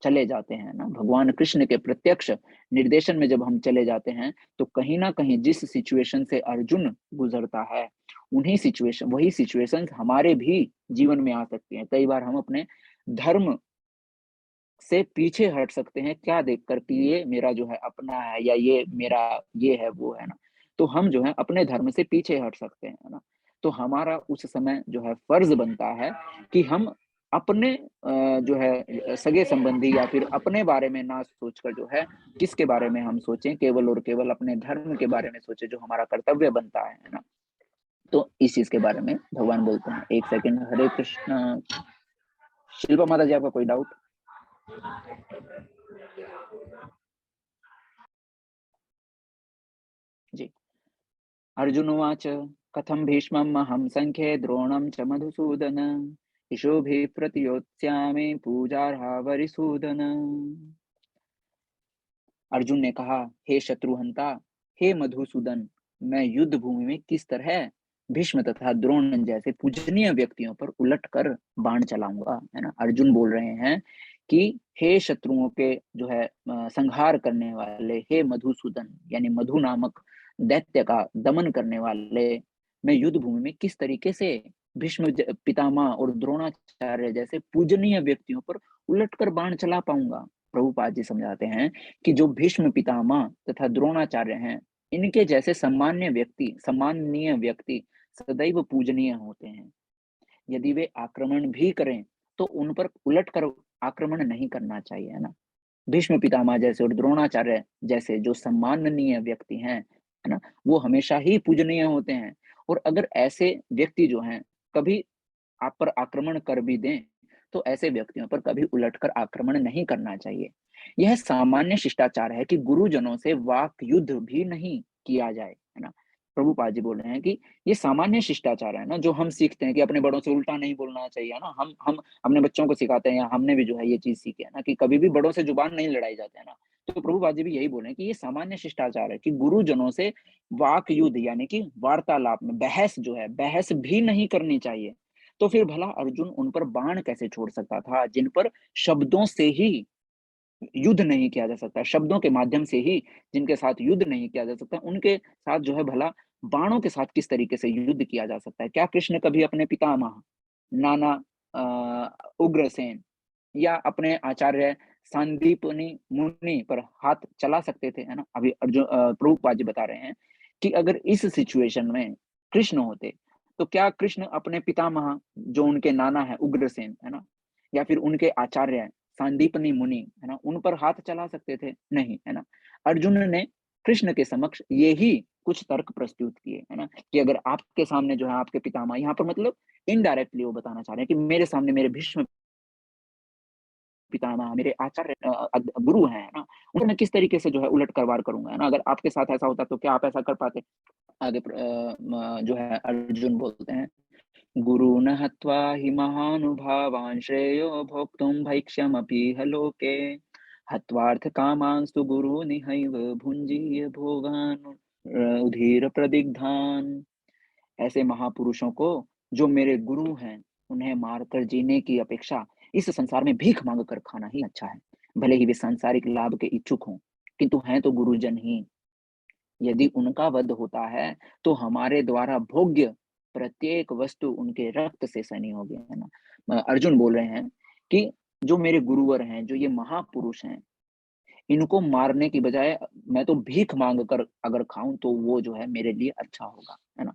चले जाते हैं ना, भगवान कृष्ण के प्रत्यक्ष निर्देशन में जब हम चले जाते हैं, तो कहीं ना कहीं जिस सिचुएशन से अर्जुन गुजरता है, वही सिचुएशन हमारे भी जीवन में आ सकती हैं। कई बार हम अपने धर्म से पीछे हट सकते हैं क्या देखकर कि ये मेरा जो है अपना है, या ये मेरा ये है वो है ना, तो हम जो है अपने धर्म से पीछे हट सकते हैं, है ना। तो हमारा उस समय जो है फर्ज बनता है कि हम अपने जो है सगे संबंधी या फिर अपने बारे में ना सोचकर जो है किसके बारे में हम सोचें, केवल और केवल अपने धर्म के बारे में सोचें, जो हमारा कर्तव्य बनता है ना। तो इस चीज के बारे में भगवान बोलते हैं। एक सेकंड, हरे कृष्ण। शिल्पा माता जी, आपका कोई डाउट? जी। अर्जुन उवाच कथं भीष्ममहं संख्ये द्रोणं च मधुसूदन इषोभिः प्रतियोत्स्यामि पूजार्हा वरिसूदन। अर्जुन ने कहा, हे शत्रुहंता, हे मधुसूदन, मैं युद्ध भूमि में किस तरह भीष्म तथा द्रोण जैसे पूजनीय व्यक्तियों पर उलट कर बाण चलाऊंगा, है ना। अर्जुन बोल रहे हैं कि हे शत्रुओं के जो है संहार करने वाले, हे मधुसूदन यानी मधु नामक दैत्य का दमन करने वाले, मैं युद्ध भूमि में किस तरीके से भीष्म पितामह और द्रोणाचार्य जैसे पूजनीय व्यक्तियों पर उलटकर बाण चला पाऊंगा। प्रभुपाद जी समझाते हैं कि जो भीष्म पितामह तथा द्रोणाचार्य हैं, इनके जैसे सम्माननीय व्यक्ति सदैव पूजनीय होते हैं। यदि वे आक्रमण भी करें तो उन पर उलट कर आक्रमण नहीं करना चाहिए, है ना। भीष्म पितामह जैसे और द्रोणाचार्य जैसे जो सम्माननीय व्यक्ति हैं, है ना, वो हमेशा ही पूजनीय होते हैं। और अगर ऐसे व्यक्ति जो हैं कभी आप पर आक्रमण कर भी दें, तो ऐसे व्यक्तियों पर कभी उलटकर आक्रमण नहीं करना चाहिए। यह सामान्य शिष्टाचार है कि गुरुजनों से वाक युद्ध भी नहीं किया जाए, है ना। प्रभुपाद जी बोल रहे हैं कि ये सामान्य शिष्टाचार है ना, जो हम सीखते हैं कि अपने बड़ों से उल्टा नहीं बोलना चाहिए, है ना। हम अपने बच्चों को सिखाते हैं, या हमने भी जो है ये चीज सीखी है ना, कि कभी भी बड़ों से जुबान नहीं लड़ाई जाते, है ना। तो प्रभुपाद जी भी यही बोले कि ये सामान्य शिष्टाचार है कि गुरुजनों से वाक युद्ध यानी कि वार्तालाप में बहस जो है, बहस भी नहीं करनी चाहिए। तो फिर भला अर्जुन उन पर बाण कैसे छोड़ सकता था, जिन पर शब्दों से ही युद्ध नहीं किया जा सकता, शब्दों के माध्यम से ही जिनके साथ युद्ध नहीं किया जा सकता, उनके साथ जो है भला बाणों के साथ किस तरीके से युद्ध किया जा सकता है। क्या कृष्ण कभी अपने पितामह नाना उग्रसेन या अपने आचार्य सांदीपनि मुनि पर हाथ चला सकते थे, है ना। अभी अर्जुन प्रभुपाद जी बता रहे हैं कि अगर इस सिचुएशन में कृष्ण होते, तो क्या कृष्ण अपने पितामह जो उनके नाना है उग्रसेन, है ना, या फिर उनके आचार्य सांदीपनि मुनि, है ना, उन पर हाथ चला सकते थे? नहीं, है ना। अर्जुन ने कृष्ण के समक्ष ये ही कुछ तर्क प्रस्तुत किए, है ना, कि अगर आपके सामने जो है आपके पितामह, यहाँ पर मतलब इनडायरेक्टली वो बताना चाह रहे हैं कि मेरे सामने मेरे भीष्म पितामह, मेरे आचार्य गुरु हैं, है ना, उनको मैं किस तरीके से जो है उलट कर वार करूंगा, है ना। अगर आपके साथ ऐसा होता तो क्या आप ऐसा कर पाते? आगे जो है अर्जुन बोलते हैं, गुरून् हत्वा हि महानुभावान् श्रेयो भोक्तुं भैक्ष्यमपीह लोके हत्वार्थकामांस्तु गुरूनिहैव भुञ्जीय भोगान् उधीर प्रदिग्धान्। ऐसे महापुरुषों को जो मेरे गुरु हैं, उन्हें मारकर जीने की अपेक्षा इस संसार में भीख मांग कर खाना ही अच्छा है। भले ही वे सांसारिक लाभ के इच्छुक हों, किंतु हैं तो गुरुजन ही। यदि उनका वध होता है तो हमारे द्वारा भोग्य प्रत्येक वस्तु उनके रक्त से सनी होगी, है ना। अर्जुन बोल रहे हैं कि जो मेरे गुरुवर हैं, जो ये महापुरुष हैं, इनको मारने की बजाय मैं तो भीख मांग कर अगर खाऊं तो वो जो है मेरे लिए अच्छा होगा, है ना।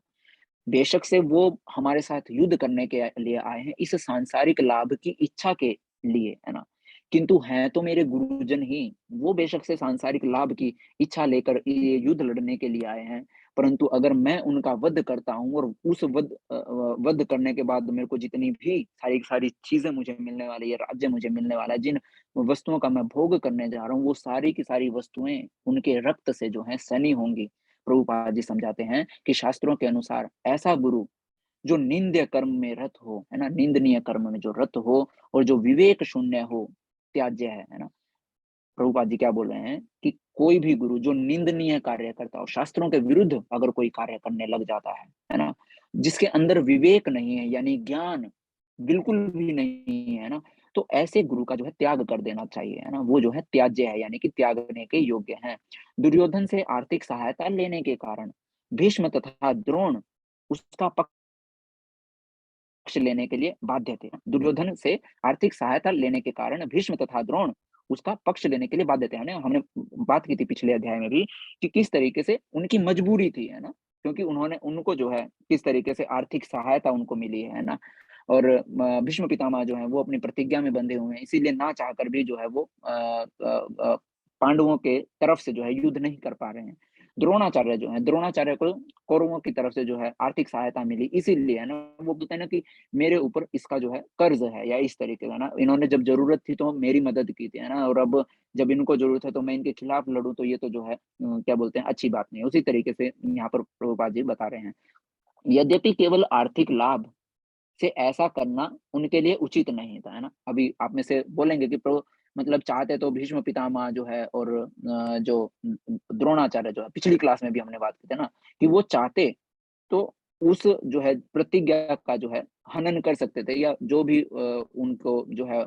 बेशक से वो हमारे साथ युद्ध करने के लिए आए हैं इस सांसारिक लाभ की इच्छा के लिए, है ना, किंतु हैं तो मेरे गुरुजन ही। वो बेशक से सांसारिक लाभ की इच्छा लेकर ये युद्ध लड़ने के लिए आए हैं, परंतु अगर मैं उनका वध करता हूँ और उस वध करने के बाद मेरे को जितनी भी सारी सारी चीजें मुझे मिलने वाली है, राज्य मुझे मिलने वाला है, जिन वस्तुओं का मैं भोग करने जा रहा हूँ, वो सारी की सारी वस्तुएं उनके रक्त से जो है सनी होंगी। प्रभुपाद जी समझाते हैं कि शास्त्रों के अनुसार ऐसा गुरु जो निंद्य कर्म में रत हो, है ना, निंदनीय कर्म में जो रत हो और जो विवेक शून्य हो, त्याज्य है ना। प्रभुपाद जी क्या बोल रहे हैं कि कोई भी गुरु जो निंदनीय कार्य करता हो, शास्त्रों के विरुद्ध अगर कोई कार्य करने लग जाता है ना, जिसके अंदर विवेक नहीं है, यानी ज्ञान बिल्कुल भी नहीं है ना, तो ऐसे गुरु का जो है त्याग कर देना चाहिए, है ना। वो जो है त्याज्य है, यानी कि त्यागने के योग्य हैं। दुर्योधन से आर्थिक सहायता लेने के कारण भीष्म तथा द्रोण उसका पक्ष लेने के लिए बाध्य थे। दुर्योधन से आर्थिक सहायता लेने के कारण भीष्म तथा द्रोण उसका पक्ष लेने के लिए बाध्य थे, है ना। हमने बात की थी पिछले अध्याय में भी कि किस तरीके से उनकी मजबूरी थी, है ना, क्योंकि उन्होंने उनको जो है किस तरीके से आर्थिक सहायता उनको मिली है ना। और भीष्म पितामह जो है वो अपनी प्रतिज्ञा में बंधे हुए हैं, इसीलिए ना चाहकर भी जो है वो पांडवों के तरफ से जो है युद्ध नहीं कर पा रहे हैं। द्रोणाचार्य जो है, द्रोणाचार्य को कौरवों की तरफ से जो है आर्थिक सहायता मिली, इसीलिए है ना वो बोलते हैं ना कि मेरे ऊपर इसका जो है कर्ज है, या इस तरीके का ना, इन्होंने जब जरूरत थी तो मेरी मदद की थी, है ना, और अब जब इनको जरूरत है तो मैं इनके खिलाफ लड़ूं, तो ये तो जो है क्या बोलते हैं, अच्छी बात नहीं है। उसी तरीके से यहाँ पर प्रभुपाद जी बता रहे हैं, यद्यपि केवल आर्थिक लाभ से ऐसा करना उनके लिए उचित नहीं था, है ना। अभी आप में से बोलेंगे कि प्रभु मतलब चाहते तो भीष्म पितामह जो है और जो द्रोणाचार्य जो है, पिछली क्लास में भी हमने बात की थी ना, कि वो चाहते तो उस जो है प्रतिज्ञा का जो है हनन कर सकते थे, या जो भी उनको जो है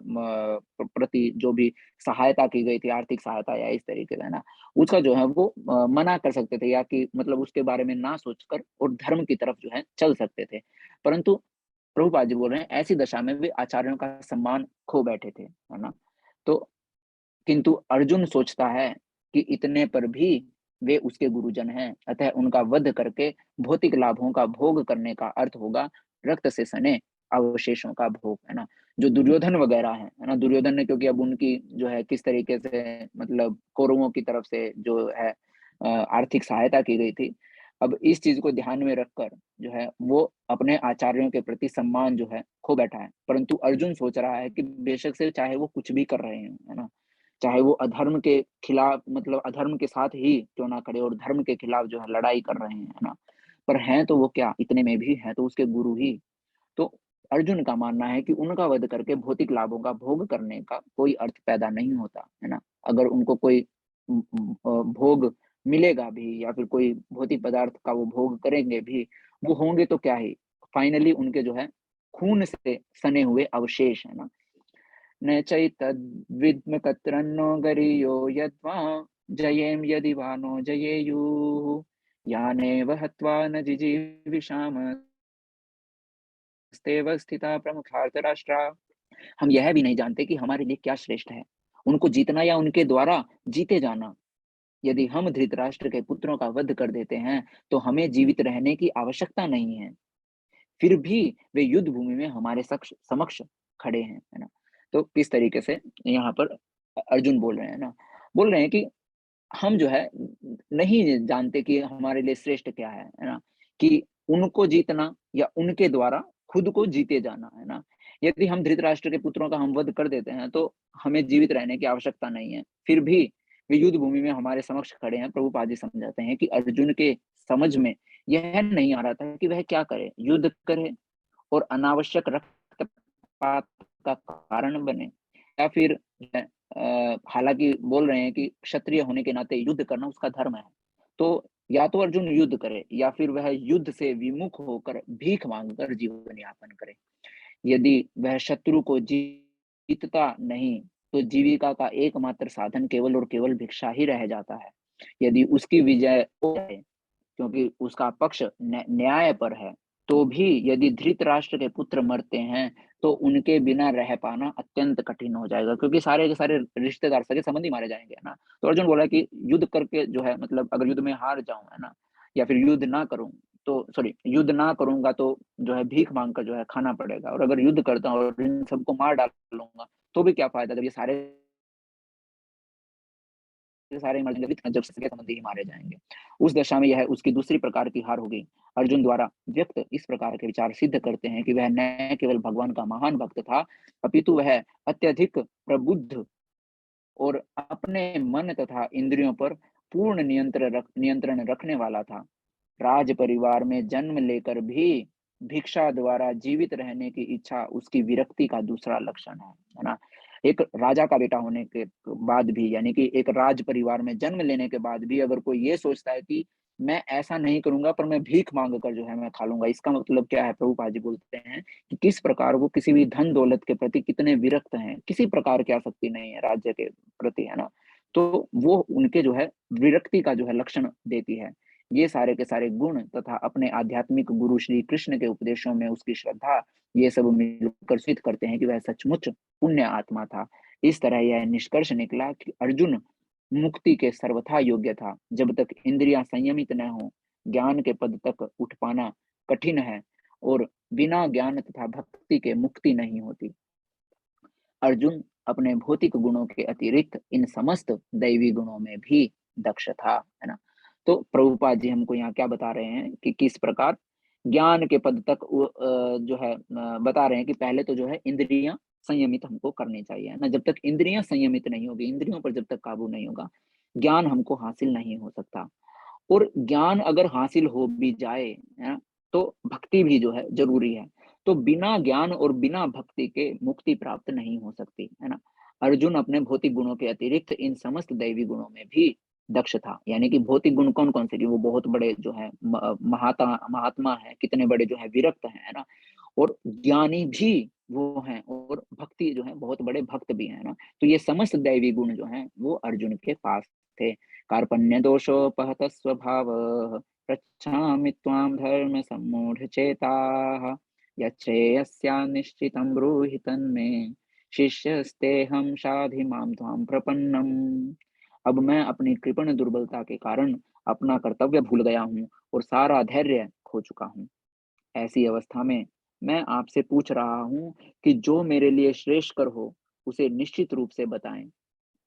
प्रति जो भी सहायता की गई थी, आर्थिक सहायता या इस तरीके का, है ना, उसका जो है वो मना कर सकते थे, या कि मतलब उसके बारे में ना सोचकर और धर्म की तरफ जो है चल सकते थे। परंतु प्रभुपाद जी बोल रहे हैं ऐसी दशा में वे आचार्यों का सम्मान खो बैठे थे, है ना। तो किंतु अर्जुन सोचता है कि इतने पर भी वे उसके गुरुजन हैं, अतः उनका वध करके भौतिक लाभों का भोग करने का अर्थ होगा रक्त से सने अवशेषों का भोग, है ना। जो दुर्योधन वगैरह है ना, दुर्योधन ने क्योंकि अब उनकी जो है किस तरीके से मतलब कौरवों की तरफ से जो है आर्थिक सहायता की गई थी, अब इस चीज को ध्यान में रखकर जो है वो अपने आचार्यों के प्रति सम्मान जो है खो बैठा है। परंतु अर्जुन सोच रहा है कि बेशक से चाहे वो कुछ भी कर रहे हैं, है ना, चाहे वो अधर्म के खिलाफ मतलब अधर्म के साथ ही क्यों ना खड़े और धर्म के खिलाफ जो है लड़ाई कर रहे हैं, है ना, पर हैं तो वो क्या, इतने में भी है तो उसके गुरु ही। तो अर्जुन का मानना है कि उनका वध करके भौतिक लाभों का भोग करने का कोई अर्थ पैदा नहीं होता, है ना। अगर उनको कोई भोग मिलेगा भी या फिर कोई भौतिक पदार्थ का वो भोग करेंगे भी, वो होंगे तो क्या ही, फाइनली उनके जो है खून से सने हुए अवशेष, है ना। न चैतद्विद्म तत्रन्नो गरीयो यद्वा जयेम यदि वानो जयेयुः यानेव हत्वा न जिजीविषाम स्तेव स्थिता प्रमुखार्थ राष्ट्रा। हम यह भी नहीं जानते कि हमारे लिए क्या श्रेष्ठ है, उनको जीतना या उनके द्वारा जीते जाना। यदि हम धृतराष्ट्र के पुत्रों का वध कर देते हैं तो हमें जीवित रहने की आवश्यकता नहीं है, फिर भी वे युद्ध भूमि में हमारे समक्ष खड़े हैं, है ना। तो किस तरीके से यहाँ पर अर्जुन बोल रहे हैं ना, बोल रहे हैं कि हम जो है नहीं जानते कि हमारे लिए श्रेष्ठ क्या है ना, कि उनको जीतना या उनके द्वारा खुद को जीते जाना, है ना। यदि हम धृतराष्ट्र के पुत्रों का हम वध कर देते हैं तो हमें जीवित रहने की आवश्यकता नहीं है, फिर भी वे युद्ध भूमि में हमारे समक्ष खड़े हैं। प्रभुपाद जी समझाते हैं कि अर्जुन के समझ में यह नहीं आ रहा था कि वह क्या करे, युद्ध करे और अनावश्यक रक्तपात का कारण बने, या फिर हालांकि बोल रहे हैं कि क्षत्रिय होने के नाते युद्ध करना उसका धर्म है, तो या तो अर्जुन युद्ध करे या फिर वह युद्ध से विमुख होकर भीख मांगकर जीवन यापन करे। यदि वह शत्रु को जीतता नहीं तो जीविका का एकमात्र साधन केवल और केवल भिक्षा ही रह जाता है। यदि उसकी विजय हो जाए क्योंकि उसका पक्ष न्याय पर है, तो भी यदि धृतराष्ट्र के पुत्र मरते हैं तो उनके बिना रह पाना अत्यंत कठिन हो जाएगा, क्योंकि सारे के सारे रिश्तेदार सगे संबंधी मारे जाएंगे, है ना। तो अर्जुन बोला कि युद्ध करके जो है मतलब अगर युद्ध में हार जाऊं, है ना, या फिर युद्ध ना करूं तो सॉरी युद्ध ना करूंगा तो जो है भीख मांग कर जो है खाना पड़ेगा, और अगर युद्ध करता हूं और इन सबको मार डालूंगा तो भी क्या फायदा जब ये सारे सारे मर जाएंगे, जब सगे संबंधी ही मारे जाएंगे। उस दशा में यह उसकी दूसरी प्रकार की हार होगी। अर्जुन द्वारा व्यक्त इस प्रकार के विचार सिद्ध करते हैं कि वह न केवल भगवान का महान भक्त था, अपितु वह अत्यधिक प्रबुद्ध और अपने मन तथा इंद्रियों पर पूर्ण नियंत्रण रखने वाला था। राज परिवार में जन्म लेकर भी भिक्षा द्वारा जीवित रहने की इच्छा उसकी विरक्ति का दूसरा लक्षण है ना। एक राजा का बेटा होने के बाद भी, यानी कि एक राज परिवार में जन्म लेने के बाद भी अगर कोई ये सोचता है कि मैं ऐसा नहीं करूँगा पर मैं भीख माँग कर जो है मैं खा लूँगा, इसका मतलब क्या है? प्रभुपाद जी बोलते हैं कि किस प्रकार वो किसी भी धन दौलत के प्रति कितने विरक्त हैं, किसी प्रकार की आसक्ति नहीं है राज्य के प्रति, है ना? तो वो उनके जो है विरक्ति का जो है लक्षण देती है। ये सारे के सारे गुण तथा अपने आध्यात्मिक गुरु श्री कृष्ण के उपदेशों में उसकी श्रद्धा, ये सब मिलकर सिद्ध करते हैं कि वह सचमुच पुण्य आत्मा था। इस तरह यह निष्कर्ष निकला कि अर्जुन मुक्ति के सर्वथा योग्य था। जब तक इंद्रियां संयमित न हो, ज्ञान के पद तक उठ पाना कठिन है और बिना ज्ञान तथा भक्ति के मुक्ति नहीं होती। अर्जुन अपने भौतिक गुणों के अतिरिक्त इन समस्त दैवी गुणों में भी दक्ष था, है ना? तो प्रभुपाद जी हमको यहाँ क्या बता रहे हैं कि किस प्रकार ज्ञान के पद तक वो जो है बता रहे हैं कि पहले तो जो है इंद्रियां संयमित हमको करनी चाहिए, है ना? जब तक इंद्रियां संयमित नहीं होगी, इंद्रियों पर जब तक काबू नहीं होगा, ज्ञान हमको हासिल नहीं हो सकता। और ज्ञान अगर हासिल हो भी जाए, है ना, तो भक्ति भी जो है जरूरी है। तो बिना ज्ञान और बिना भक्ति के मुक्ति प्राप्त नहीं हो सकती, है ना? अर्जुन अपने भौतिक गुणों के अतिरिक्त इन समस्त दैवी गुणों में भी दक्ष था, यानी कि भौतिक गुण कौन कौन से? कि वो बहुत बड़े जो है महात्मा है, कितने बड़े जो है विरक्त हैं, है ना? और ज्ञानी भी वो हैं और भक्ति जो है बहुत बड़े भक्त भी हैं, ना? तो ये समस्त दैवी गुण जो हैं वो अर्जुन के पास थे। कार्पण्य दोषोपहत स्वभाव पृच्छामि त्वां धर्म सम्मूढ़ चेताः यच्छ्रेयस्या निश्चितं ब्रूहि तन्मे शिष्यस्तेहं शाधि मां त्वां प्रपन्नम। अब मैं अपनी कृपण दुर्बलता के कारण अपना कर्तव्य भूल गया हूँ और सारा धैर्य खो चुका हूँ। ऐसी अवस्था में मैं आपसे पूछ रहा हूँ कि जो मेरे लिए श्रेष्ठकर हो उसे निश्चित रूप से बताएं।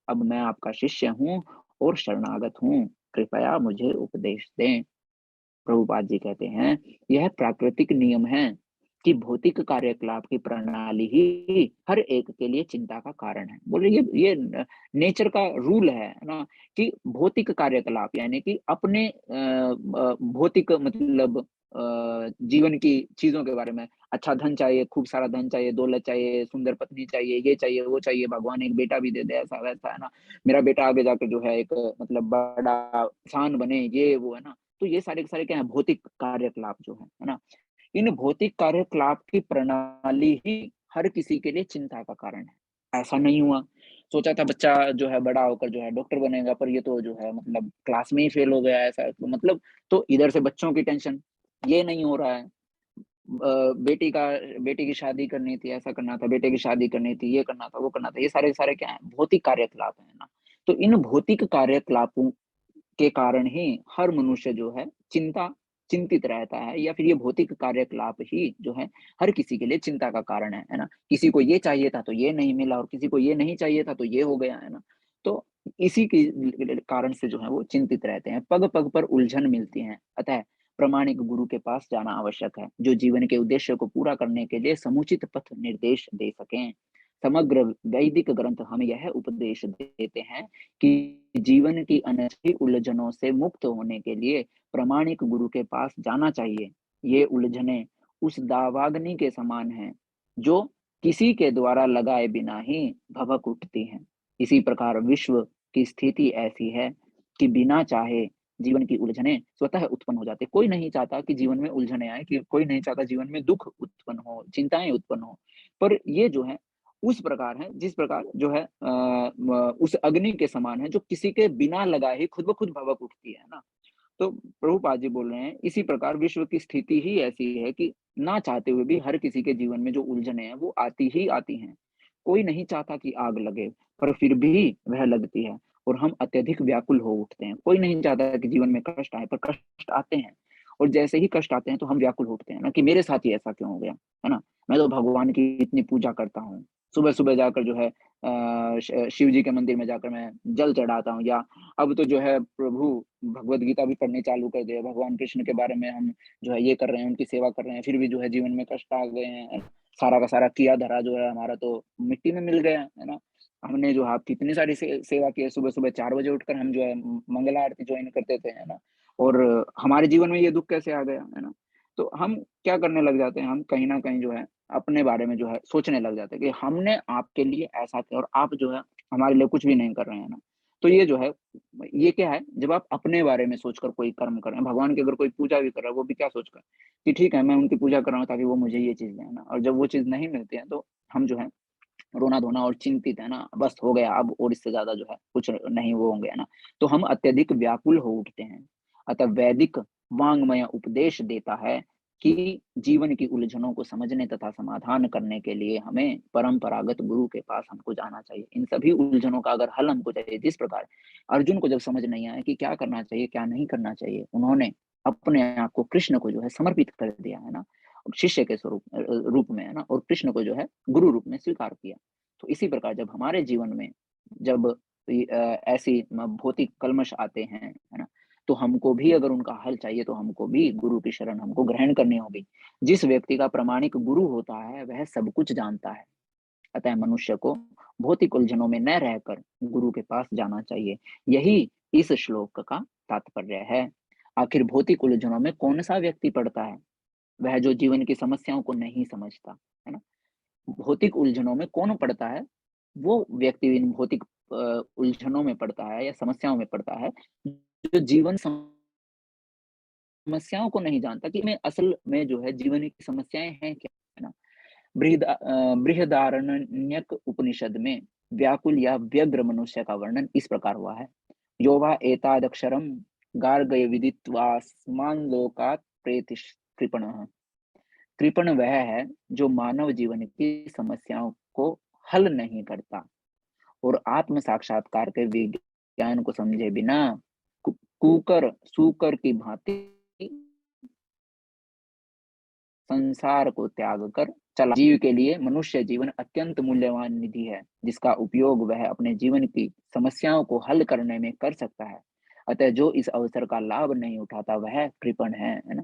अब मैं आपका शिष्य हूँ और शरणागत हूँ, कृपया मुझे उपदेश दें। प्रभुपाद जी कहते हैं यह प्राकृतिक नियम है कि भौतिक कार्यकलाप की प्रणाली ही हर एक के लिए चिंता का कारण है। बोले ये नेचर का रूल है ना, कि भौतिक कार्यकलाप यानी कि अपने भौतिक मतलब जीवन की चीजों के बारे में, अच्छा धन चाहिए, खूब सारा धन चाहिए, दौलत चाहिए, सुंदर पत्नी चाहिए, ये चाहिए, वो चाहिए, भगवान एक बेटा भी दे दे, ऐसा वैसा, है ना? मेरा बेटा आगे जाके जो है एक मतलब बड़ा इंसान बने, ये वो, है ना? तो ये सारे के सारे क्या है? भौतिक कार्यकलाप जो है ना? इन भौतिक कार्यकलाप की प्रणाली ही हर किसी के लिए चिंता का कारण है। ऐसा नहीं हुआ, सोचा था बच्चा जो है बड़ा होकर जो है डॉक्टर बनेगा, पर ये तो जो है मतलब क्लास में ही फेल हो गया, ऐसा तो मतलब, तो इधर से बच्चों की टेंशन, ये नहीं हो रहा है। बेटी की शादी करनी थी, ऐसा करना था, बेटे की शादी करनी थी, ये करना था, वो करना था, ये सारे सारे क्या है? भौतिक कार्यकलाप है ना? तो इन भौतिक कार्यकलापों के कारण ही हर मनुष्य जो है चिंतित रहता है, या फिर ये भौतिक कार्यकलाप ही जो है हर किसी के लिए चिंता का कारण है ना? किसी को ये चाहिए था तो ये नहीं मिला, और किसी को ये नहीं चाहिए था तो ये हो गया, है ना? तो इसी के कारण से जो है वो चिंतित रहते हैं, पग पग पर उलझन मिलती है। अतः प्रमाणिक गुरु के पास जाना आवश्यक है, जो जीवन के उद्देश्य को पूरा करने के लिए समुचित पथ निर्देश दे सकें। समग्र वैदिक ग्रंथ हमें यह उपदेश देते हैं कि जीवन की अनछी उलझनों से मुक्त होने के लिए प्रामाणिक गुरु के पास जाना चाहिए। ये उलझने उस दावाग्नि के समान हैं जो किसी के द्वारा लगाए बिना ही भभक उठती हैं। इसी प्रकार विश्व की स्थिति ऐसी है कि बिना चाहे जीवन की उलझने स्वतः उत्पन्न हो जाते। कोई नहीं चाहता कि जीवन में उलझने आए, कि कोई नहीं चाहता जीवन में दुख उत्पन्न हो, चिंताएं उत्पन्न हो, पर ये जो है उस प्रकार है जिस प्रकार जो है उस अग्नि के समान है जो किसी के बिना लगाए ही खुद ब खुद भभक उठती है ना। तो प्रभुपाद जी बोल रहे हैं इसी प्रकार विश्व की स्थिति ही ऐसी है कि ना चाहते हुए भी हर किसी के जीवन में जो उलझने हैं वो आती ही आती हैं। कोई नहीं चाहता कि आग लगे, पर फिर भी वह लगती है और हम अत्यधिक व्याकुल हो उठते हैं। कोई नहीं चाहता कि जीवन में कष्ट आए, पर कष्ट आते हैं, और जैसे ही कष्ट आते हैं तो हम व्याकुल उठते हैं ना, कि मेरे साथ ही ऐसा क्यों हो गया, है ना? मैं तो भगवान की इतनी पूजा करता हूँ, सुबह सुबह जाकर जो है शिव जी के मंदिर में जाकर मैं जल चढ़ाता हूँ, या अब तो जो है प्रभु भगवत गीता भी पढ़नी चालू कर दिया, भगवान कृष्ण के बारे में हम जो है ये कर रहे हैं, उनकी सेवा कर रहे हैं, फिर भी जो है जीवन में कष्ट आ गए हैं, सारा का सारा किया धरा जो है हमारा तो मिट्टी में मिल गया, है ना? हमने जो आपकी इतनी सारी सेवा की है, सुबह सुबह 4 बजे उठकर हम जो है मंगला आरती ज्वाइन करते थे, है ना? और हमारे जीवन में ये दुख कैसे आ गया, है ना? तो हम क्या करने लग जाते हैं, हम कहीं न कहीं जो है अपने बारे में जो है सोचने लग जाते हैं कि हमने आपके लिए ऐसा किया और आप जो है हमारे लिए कुछ भी नहीं कर रहे हैं ना। तो ये जो है, ये क्या है, जब आप अपने बारे में सोचकर कोई कर्म कर रहे हैं, भगवान की अगर कोई पूजा भी कर रहा है, वो भी क्या सोचकर कि ठीक है, मैं उनकी पूजा कर रहा हूँ ताकि वो मुझे ये चीज़ दें, है ना? और जब वो चीज़ नहीं मिलती है तो हम जो है रोना-धोना और चिंतित, है ना? बस हो गया अब, और इससे ज़्यादा जो है कुछ नहीं वो होंगे, है ना? तो हम अत्यधिक व्याकुल हो उठते हैं। अतः वैदिक वाङ्मय उपदेश देता है कि जीवन की उलझनों को समझने तथा समाधान करने के लिए हमें परंपरागत गुरु के पास हमको जाना चाहिए। इन सभी उलझनों का अगर हल हमको चाहिए, जिस प्रकार अर्जुन को जब समझ नहीं आया कि क्या करना चाहिए, क्या नहीं करना चाहिए, उन्होंने अपने आप को कृष्ण को जो है समर्पित कर दिया, है ना? शिष्य के स्वरूप रूप में, है ना? और कृष्ण को जो है गुरु रूप में स्वीकार किया। तो इसी प्रकार जब हमारे जीवन में जब ऐसी भौतिक कल्मश आते हैं, है ना? तो हमको भी अगर उनका हल चाहिए तो हमको भी गुरु की शरण हमको ग्रहण करनी होगी। जिस व्यक्ति का प्रामाणिक गुरु होता है वह सब कुछ जानता है। अतः मनुष्य को भौतिक उलझनों में न रहकर गुरु के पास जाना चाहिए। यही इस श्लोक का तात्पर्य है। आखिर भौतिक उलझनों में कौन-सा व्यक्ति पड़ता है? वह जो जीवन की समस्याओं को नहीं समझता, है ना? भौतिक उलझनों में कौन पड़ता है? वो व्यक्ति इन भौतिक उलझनों में पड़ता है या समस्याओं में पड़ता है, जो जीवन समस्याओं को नहीं जानता कि मैं असल में जो है जीवन की समस्याएँ हैं क्या, है ना? बृहदारण्यक उपनिषद में व्याकुल या व्यग्र मनुष्य का वर्णन इस प्रकार हुआ है। यो वा एतादक्षरं गार्गय विदित्वास्मान लोकात् प्रेतिश कृपणः। कृपण वह है जो मानव जीवन की समस्याओं को हल नहीं करता और आत्म साक्षात्कार के विज्ञान को समझे बिना कुकर सूकर की भांति संसार को त्याग कर चला। जीव के लिए मनुष्य जीवन अत्यंत मूल्यवान निधि है, जिसका उपयोग वह अपने जीवन की समस्याओं को हल करने में कर सकता है। अतः जो इस अवसर का लाभ नहीं उठाता वह कृपण है ना?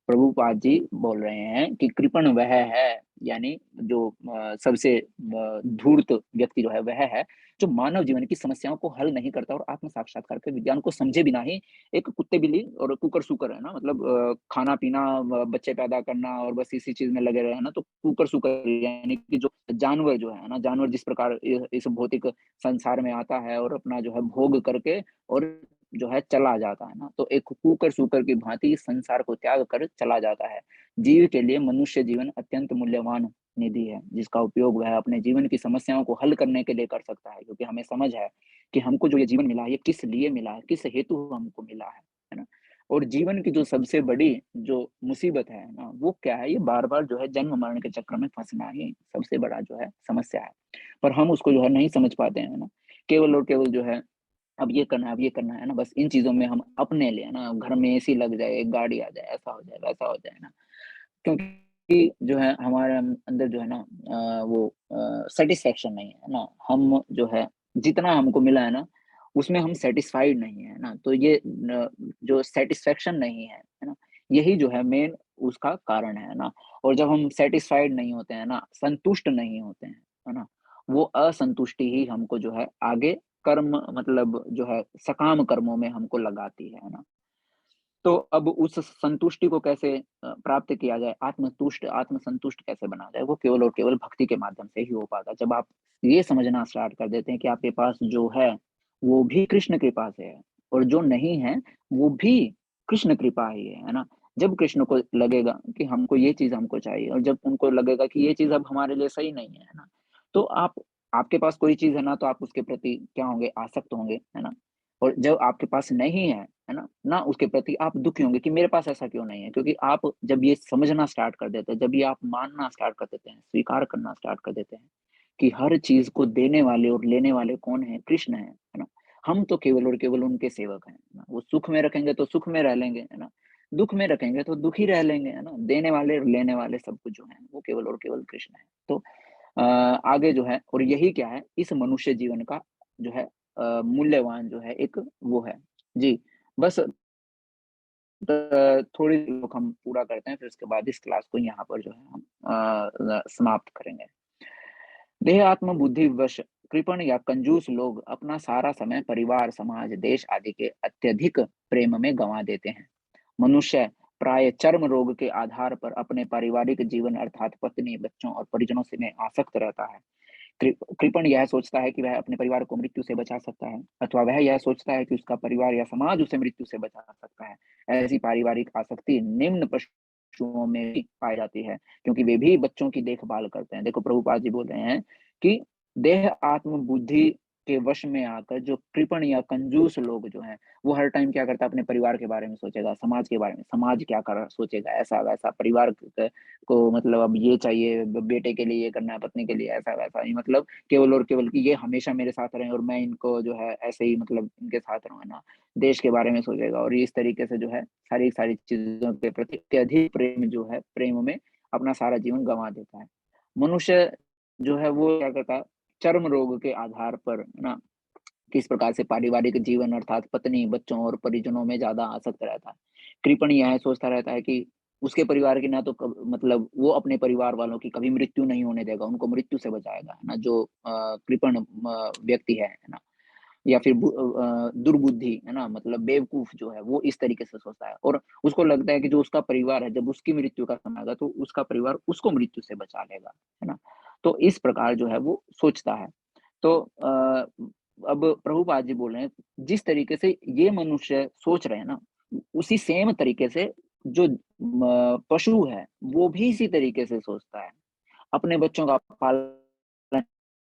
प्रभुपाद जी बोल रहे हैं कि कृपण वह है, यानी जो सबसे धूर्त व्यक्ति जो है वह है, जो मानव जीवन की समस्याओं को हल नहीं करता और आत्म साक्षात्कार के विज्ञान को समझे बिना ही एक कुत्ते बिल्ली और कुकर सुकर, है ना? मतलब खाना पीना, बच्चे पैदा करना और बस इसी चीज में लगे रहे, है ना? तो कुकर सुकर यानी कि जो जानवर जो है ना, जानवर जिस प्रकार इस भौतिक संसार में आता है और अपना जो है भोग करके और जो है चला जाता है ना, तो एक कुकर सुकर की भांति इस संसार को त्याग कर चला जाता है। जीव के लिए मनुष्य जीवन अत्यंत मूल्यवान निधि है, जिसका उपयोग वह अपने जीवन की समस्याओं को हल करने के लिए कर सकता है, क्योंकि हमें समझ है कि हमको जो ये जीवन मिला है, ये किस लिए मिला है, किस हेतु हमको मिला है ना? और जीवन की जो सबसे बड़ी जो मुसीबत है ना, वो क्या है? ये बार-बार जो है जन्म मरण के चक्र में फँसना ही सबसे बड़ा जो है समस्या है। पर हम उसको जो है नहीं समझ पाते हैं ना, केवल और केवल जो है अब ये करना है, अब ये करना है ना, बस इन चीज़ों में हम अपने लिए ना, घर में एसी लग जाए, एक गाड़ी आ जाए, ऐसा हो जाए, वैसा हो जाए ना, क्योंकि जो है हमारे अंदर जो है ना वो सैटिस्फैक्शन नहीं है ना, हम जो है जितना हमको मिला है ना, उसमें हम सैटिस्फाइड नहीं है ना, तो ये जो सैटिस्फैक्शन नहीं है ना, यही जो है मेन उसका कारण है ना। और जब हम सैटिस्फाइड नहीं होते हैं ना, संतुष्ट नहीं होते हैं, है ना, वो असंतुष्टि ही हमको जो है आगे कर्म मतलब जो है सकाम कर्मों में हमको लगाती है ना। तो अब उस संतुष्टि को कैसे प्राप्त किया जाए, आत्मसंतुष्ट कैसे बना जाए, वो केवल और केवल भक्ति के माध्यम से ही हो पाता है। जब आप ये समझना स्टार्ट कर देते हैं कि आपके पास जो है, वो भी कृष्ण कृपा से है और जो नहीं है, वो भी कृष्ण कृपा ही है ना? जब कृष्ण को लगेगा कि हमको ये चीज़ हमको चाहिए और जब उनको लगेगा कि ये चीज़ अब हमारे लिए सही नहीं है ना? तो आपके पास कोई चीज़ है ना, तो आप उसके प्रति क्या होंगे? आसक्त होंगे, है ना? और जब आपके पास नहीं है ना? ना उसके प्रति आप दुखी होंगे कि मेरे पास ऐसा क्यों नहीं है? क्योंकि आप जब ये समझना स्टार्ट कर देते हैं, जब ये आप मानना स्टार्ट कर देते हैं, स्वीकार करना स्टार्ट कर देते हैं कि हर चीज़ को देने वाले और लेने वाले कौन हैं? कृष्ण हैं, है ना? हम तो केवल और केवल उनके सेवक हैं, है ना? वो सुख में रखेंगे तो सुख में रह लेंगे, है ना? दुःख में रखेंगे तो दुखी रह लेंगे, है ना? देने वाले और लेने वाले सब कुछ जो हैं, वो केवल और केवल कृष्ण हैं। तो आगे जो है और यही क्या है? इस मनुष्य जीवन का जो है मूल्यवान जो है एक वो है। जी, बस थोड़ी लोग हम पूरा करते हैं, फिर उसके बाद इस क्लास को यहाँ पर जो है हम समाप्त करेंगे। देह आत्म बुद्धि वश कृपण या कंजूस लोग अपना सारा समय परिवार, समाज, देश आदि के अत्यधिक प्रेम में गंवा देते हैं। मनुष्य प्राय चर्म रोग के आधार पर अपने पारिवारिक जीवन अर्थात पत्नी, बच्चों और परिजनों से में आसक्त रहता है। कृपण यह सोचता है कि वह अपने परिवार को मृत्यु से बचा सकता है, अथवा वह यह सोचता है कि उसका परिवार या समाज उसे मृत्यु से बचा सकता है। ऐसी पारिवारिक आसक्ति निम्न पशुओं में भी पाई जाती है, क्योंकि वे भी बच्चों की देखभाल करते हैं। देखो प्रभुपाद जी बोल रहे हैं कि देह आत्म बुद्धि के वश में आकर जो कृपण या कंजूस लोग जो हैं, वो हर टाइम क्या करता है, अपने परिवार के बारे में सोचेगा, समाज के बारे में, समाज क्या कर सोचेगा, ऐसा वैसा, परिवार को मतलब अब ये चाहिए, बेटे के लिए ये करना है, पत्नी के लिए ऐसा वैसा, ही मतलब केवल और केवल कि ये हमेशा मेरे साथ रहें और मैं इनको जो है ऐसे ही मतलब इनके साथ रहूं, है ना। देश के बारे में सोचेगा और इस तरीके से जो है सारी सारी चीजों के प्रति अत्यधिक प्रेम जो है, प्रेम में अपना सारा जीवन गंवा देता है। मनुष्य जो है वो क्या करता है, चर्म रोग के आधार पर, है ना, किस प्रकार से पारिवारिक जीवन अर्थात पत्नी, बच्चों और परिजनों में ज्यादा आसक्त रहता है। कृपण यह सोचता रहता है कि उसके परिवार की ना तो मतलब वो अपने परिवार वालों की कभी मृत्यु नहीं होने देगा, उनको मृत्यु से बचाएगा, है ना। जो कृपण व्यक्ति है ना, या फिर दुर्बुद्धि, है ना, मतलब बेवकूफ जो है, वो इस तरीके से सोचता है और उसको लगता है कि जो उसका परिवार है, जब उसकी मृत्यु का समय आएगा तो उसका परिवार उसको मृत्यु से बचा लेगा, है ना। तो इस प्रकार जो है वो सोचता है। तो अब प्रभुपाद जी बोल रहे हैं, जिस तरीके से ये मनुष्य सोच रहे हैं ना, उसी सेम तरीके से जो पशु है, वो भी इसी तरीके से सोचता है। अपने बच्चों का पालन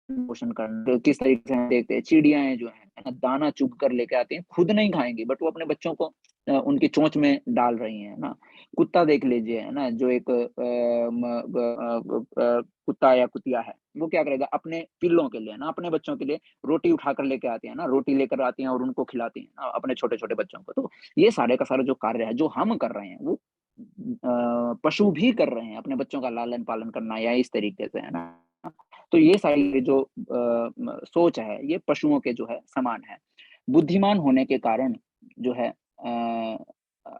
पोषण करना, तो किस तरीके से हम देखते हैं चिड़ियाएँ जो हैं, है ना, दाना चुग कर लेके आती हैं, खुद नहीं खाएँगी बट वो अपने बच्चों को उनकी चोंच में डाल रही हैं, है ना। कुत्ता देख लीजिए, है ना, जो एक कुत्ता या कुतिया है, वो क्या करेगा अपने पिल्लों के लिए, है ना, अपने बच्चों के लिए रोटी उठा कर लेके आती है ना, रोटी लेकर आती हैं और उनको खिलाती हैं ना, अपने छोटे-छोटे बच्चों को। तो ये सारे का सारा जो कार्य है, जो हम कर रहे हैं, वो पशु भी कर रहे हैं, अपने बच्चों का लालन-पालन करना या इस तरीके से, है ना। तो ये सारी जो सोच है, ये पशुओं के जो है समान है। बुद्धिमान होने के कारण जो है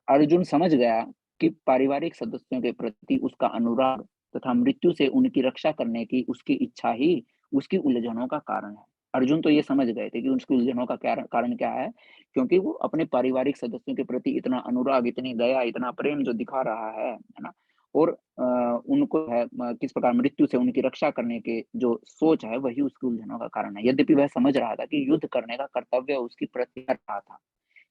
अर्जुन समझ गया कि पारिवारिक सदस्यों के प्रति उसका अनुराग तथा मृत्यु से उनकी रक्षा करने की उसकी इच्छा ही उसकी उलझनों का कारण है। अर्जुन तो ये समझ गए थे कि उसकी उलझनों का कारण क्या है, क्योंकि वो अपने पारिवारिक सदस्यों के प्रति इतना अनुराग, इतनी दया, इतना प्रेम जो दिखा रहा है ना? और उनको है किस प्रकार मृत्यु से उनकी रक्षा करने के जो सोच है, वही उसकी उलझनों का कारण है। यद्यपि वह समझ रहा था कि युद्ध करने का कर्तव्य उसकी प्रति कर रहा था,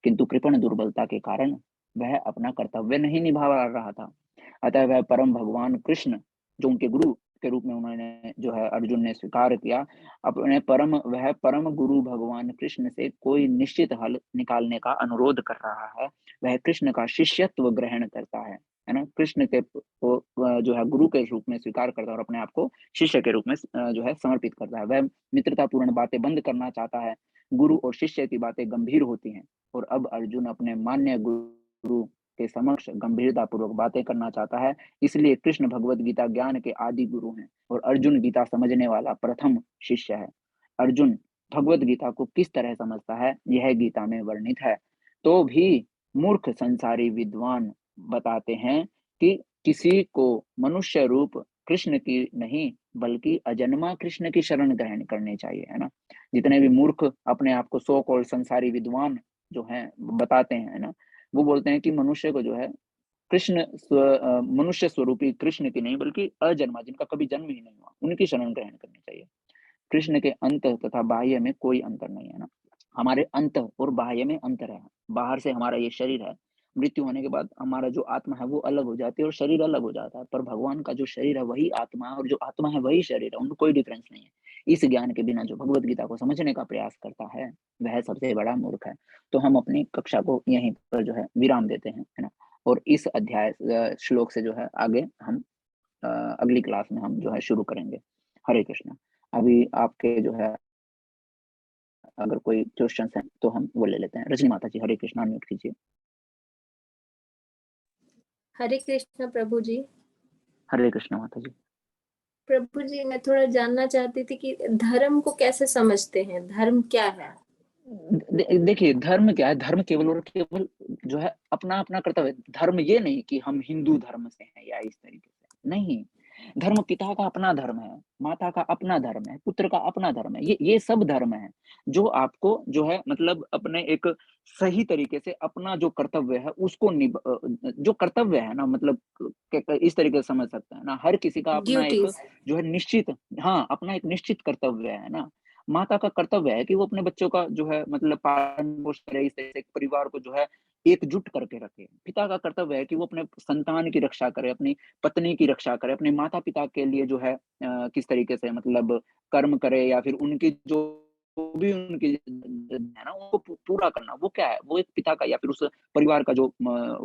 किंतु कृपण दुर्बलता के कारण वह अपना कर्तव्य नहीं निभा रहा था। अतः वह परम भगवान कृष्ण, जो उनके गुरु के रूप में उन्होंने जो है अर्जुन ने स्वीकार किया, वह परम गुरु भगवान कृष्ण से कोई निश्चित हल निकालने का अनुरोध कर रहा है। वह कृष्ण का शिष्यत्व ग्रहण करता है ना? कृष्ण के को जो है गुरु के रूप में स्वीकार करता है और अपने आप को शिष्य के रूप में जो है समर्पित करता है। वह मित्रतापूर्ण बातें बंद करना चाहता है। गुरु और शिष्य की बातें गंभीर होती हैं और अब अर्जुन अपने मान्य गुरु के समक्ष गंभीरता पूर्वक बातें करना चाहता है। इसलिए कृष्ण भगवत गीता ज्ञान के आदि गुरु हैं और अर्जुन गीता समझने वाला प्रथम शिष्य है। अर्जुन भगवत गीता को किस तरह समझता है, यह गीता में वर्णित है। तो भी मूर्ख संसारी विद्वान बताते हैं कि किसी को मनुष्य रूप कृष्ण की नहीं बल्कि अजन्मा कृष्ण की शरण ग्रहण करनी चाहिए, है ना। जितने भी मूर्ख अपने आप को सो कॉल्ड संसारी विद्वान जो हैं बताते हैं, है ना, वो बोलते हैं कि मनुष्य को जो है मनुष्य स्वरूपी कृष्ण की नहीं बल्कि अजन्मा, जिनका कभी जन्म ही नहीं हुआ, उनकी शरण ग्रहण करनी चाहिए। कृष्ण के अंत तथा बाह्य में कोई अंतर नहीं है ना। हमारे अंत और बाह्य में अंतर है। बाहर से हमारा ये शरीर है, मृत्यु होने के बाद हमारा जो आत्मा है वो अलग हो जाती है और शरीर अलग हो जाता है, पर भगवान का जो शरीर है वही आत्मा है और जो आत्मा है वही शरीर है, उनमें कोई डिफरेंस नहीं है। इस ज्ञान के बिना जो भगवत गीता को समझने का प्रयास करता है वह सबसे बड़ा मूर्ख है। तो हम अपनी कक्षा को यहीं पर जो है विराम देते हैं, है ना। और इस अध्याय श्लोक से जो है आगे हम अगली क्लास में हम जो है शुरू करेंगे। हरे कृष्णा। अभी आपके जो है अगर कोई क्वेश्चन है तो हम वो ले लेते हैं। रजनी माता जी, हरे कृष्णा, म्यूट कीजिए। हरे कृष्ण प्रभु जी। हरे कृष्णा माता जी। प्रभु जी, मैं थोड़ा जानना चाहती थी कि धर्म को कैसे समझते हैं, धर्म क्या है? देखिए धर्म क्या है, धर्म केवल और केवल जो है अपना अपना कर्तव्य। धर्म ये नहीं कि हम हिंदू धर्म से हैं या इस तरीके से नहीं। धर्म पिता का अपना धर्म है, माता का अपना धर्म है, पुत्र का अपना धर्म है। ये सब धर्म है जो आपको जो है मतलब अपने एक सही तरीके से अपना जो कर्तव्य है उसको जो कर्तव्य है ना मतलब इस तरीके से समझ सकते हैं ना, हर किसी का अपना एक ड्यूटीज। जो है निश्चित, हाँ, अपना एक निश्चित कर्तव्य है ना। माता का कर्तव्य है कि वो अपने बच्चों का जो है मतलब पालन पोषण करे, इस तरह से एक परिवार को जो है एकजुट करके रखे। पिता का कर्तव्य है कि वो अपने संतान की रक्षा करे, अपनी पत्नी की रक्षा करे, अपने माता-पिता के लिए जो है किस तरीके से मतलब कर्म करे या फिर उनकी जो भी उनकी है ना उनको पूरा करना, वो क्या है? वो एक पिता का या फिर उस परिवार का जो